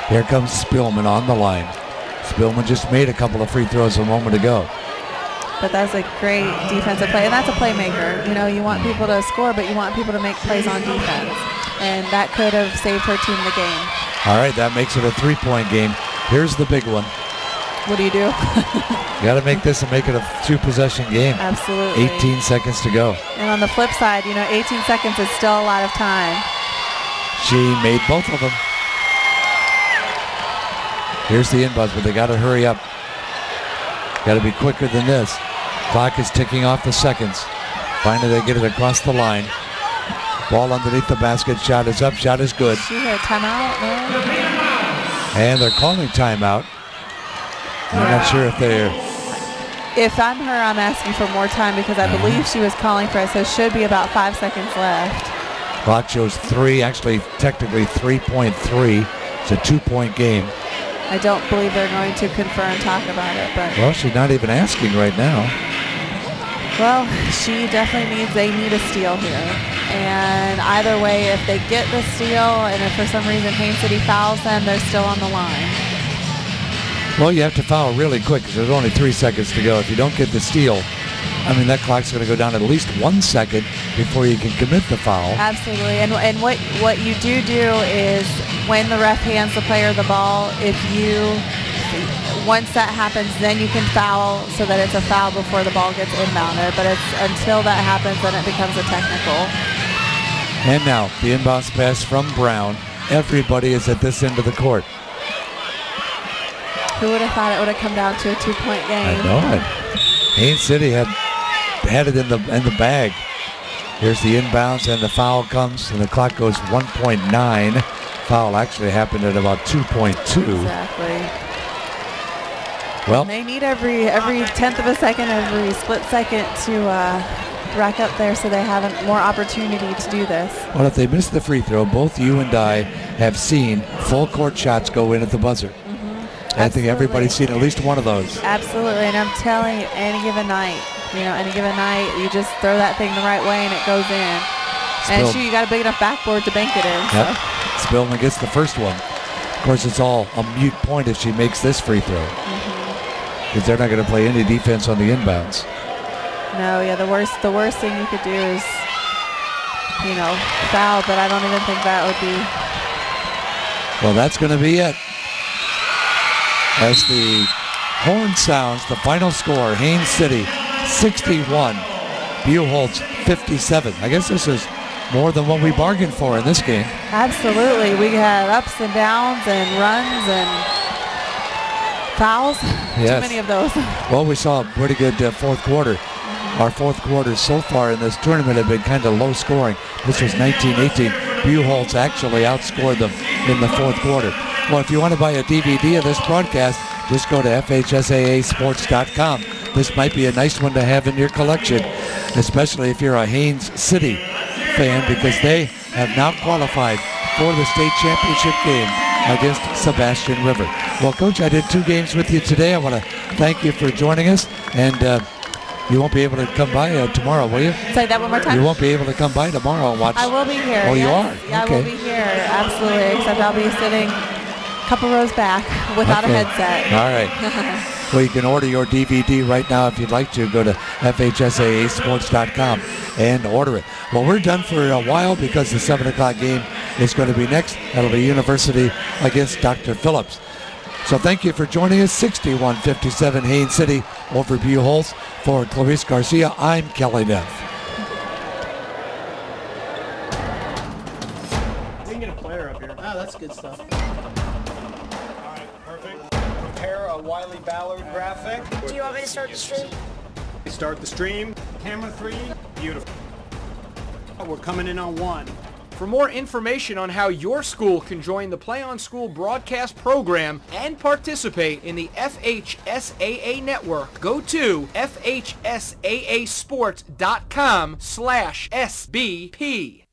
Here comes Spillman on the line. Spillman just made a couple of free throws a moment ago. But that's a great defensive play, and that's a playmaker. You want people to score, but you want people to make plays on defense, and that could have saved her team the game. All right, that makes it a 3-point game. Here's the big one. What do you do? You got to make this and make it a 2-possession game. Absolutely. 18 seconds to go. And on the flip side, 18 seconds is still a lot of time. She made both of them. Here's the inbounds, but they got to hurry up. Got to be quicker than this. Clock is ticking off the seconds. Finally, they get it across the line. Ball underneath the basket. Shot is up. Shot is good. She had timeout. No? And they're calling timeout. I'm not sure if they're... If I'm her, I'm asking for more time, because I believe she was calling for it, so it should be about 5 seconds left. Clock shows 3, actually technically 3.3. It's a 2-point game. I don't believe they're going to confer and talk about it, but... Well, she's not even asking right now. Well, she definitely they need a steal here. And either way, if they get the steal, and if for some reason Haines City fouls them, they're still on the line. Well, you have to foul really quick, because there's only 3 seconds to go. If you don't get the steal, I mean, that clock's going to go down at least 1 second before you can commit the foul. Absolutely. And what you do is when the ref hands the player the ball, once that happens, then you can foul so that it's a foul before the ball gets inbounded. But it's until that happens, then it becomes a technical. And now the inbounds pass from Brown. Everybody is at this end of the court. Who would have thought it would have come down to a 2-point game? I know it. Haines City had it in the bag. Here's the inbounds, and the foul comes, and the clock goes 1.9. Foul actually happened at about 2.2. Exactly. Well, and they need every tenth of a second, every split second to rack up there so they have more opportunity to do this. Well, if they miss the free throw, both you and I have seen full court shots go in at the buzzer. I think everybody's seen at least one of those. Absolutely, and I'm telling you, any given night, you just throw that thing the right way and it goes in. And shoot, you got a big enough backboard to bank it in. Yep. So. Spillman gets the first one. Of course, it's all a moot point if she makes this free throw. Because they're not going to play any defense on the inbounds. No, yeah, the worst thing you could do is, foul, but I don't even think that would be. Well, that's going to be it. As the horn sounds, the final score, Haines City 61, Buchholz 57. I guess this is more than what we bargained for in this game. Absolutely. We had ups and downs and runs and fouls. Yes. Too many of those. Well, we saw a pretty good fourth quarter. Our fourth quarters so far in this tournament have been kind of low scoring. This was 19-18. Buchholz actually outscored them in the fourth quarter. Well, if you want to buy a DVD of this broadcast, just go to FHSAAsports.com. This might be a nice one to have in your collection, especially if you're a Haines City fan, because they have now qualified for the state championship game against Sebastian River. Well, Coach, I did 2 games with you today. I want to thank you for joining us, and you won't be able to come by tomorrow, will you? Say that one more time. You won't be able to come by tomorrow and watch. I will be here. Oh, yes. you are? Yeah, okay. I will be here, absolutely, except I'll be sitting a couple rows back without a headset. All right. Well, you can order your DVD right now if you'd like to. Go to FHSAAsports.com and order it. Well, we're done for a while because the 7 o'clock game is going to be next. That'll be University against Dr. Phillips. So thank you for joining us. 61-57 Haines City over Buchholz. For Clarice Garcia, I'm Kelly Neff. We can get a player up here. Oh, that's good stuff. All right, perfect. Prepare a Wiley Ballard graphic. Do you want me to start the stream? Start the stream. Camera 3. Beautiful. We're coming in on 1. For more information on how your school can join the Play on School broadcast program and participate in the FHSAA network, go to FHSAAsports.com/SBP.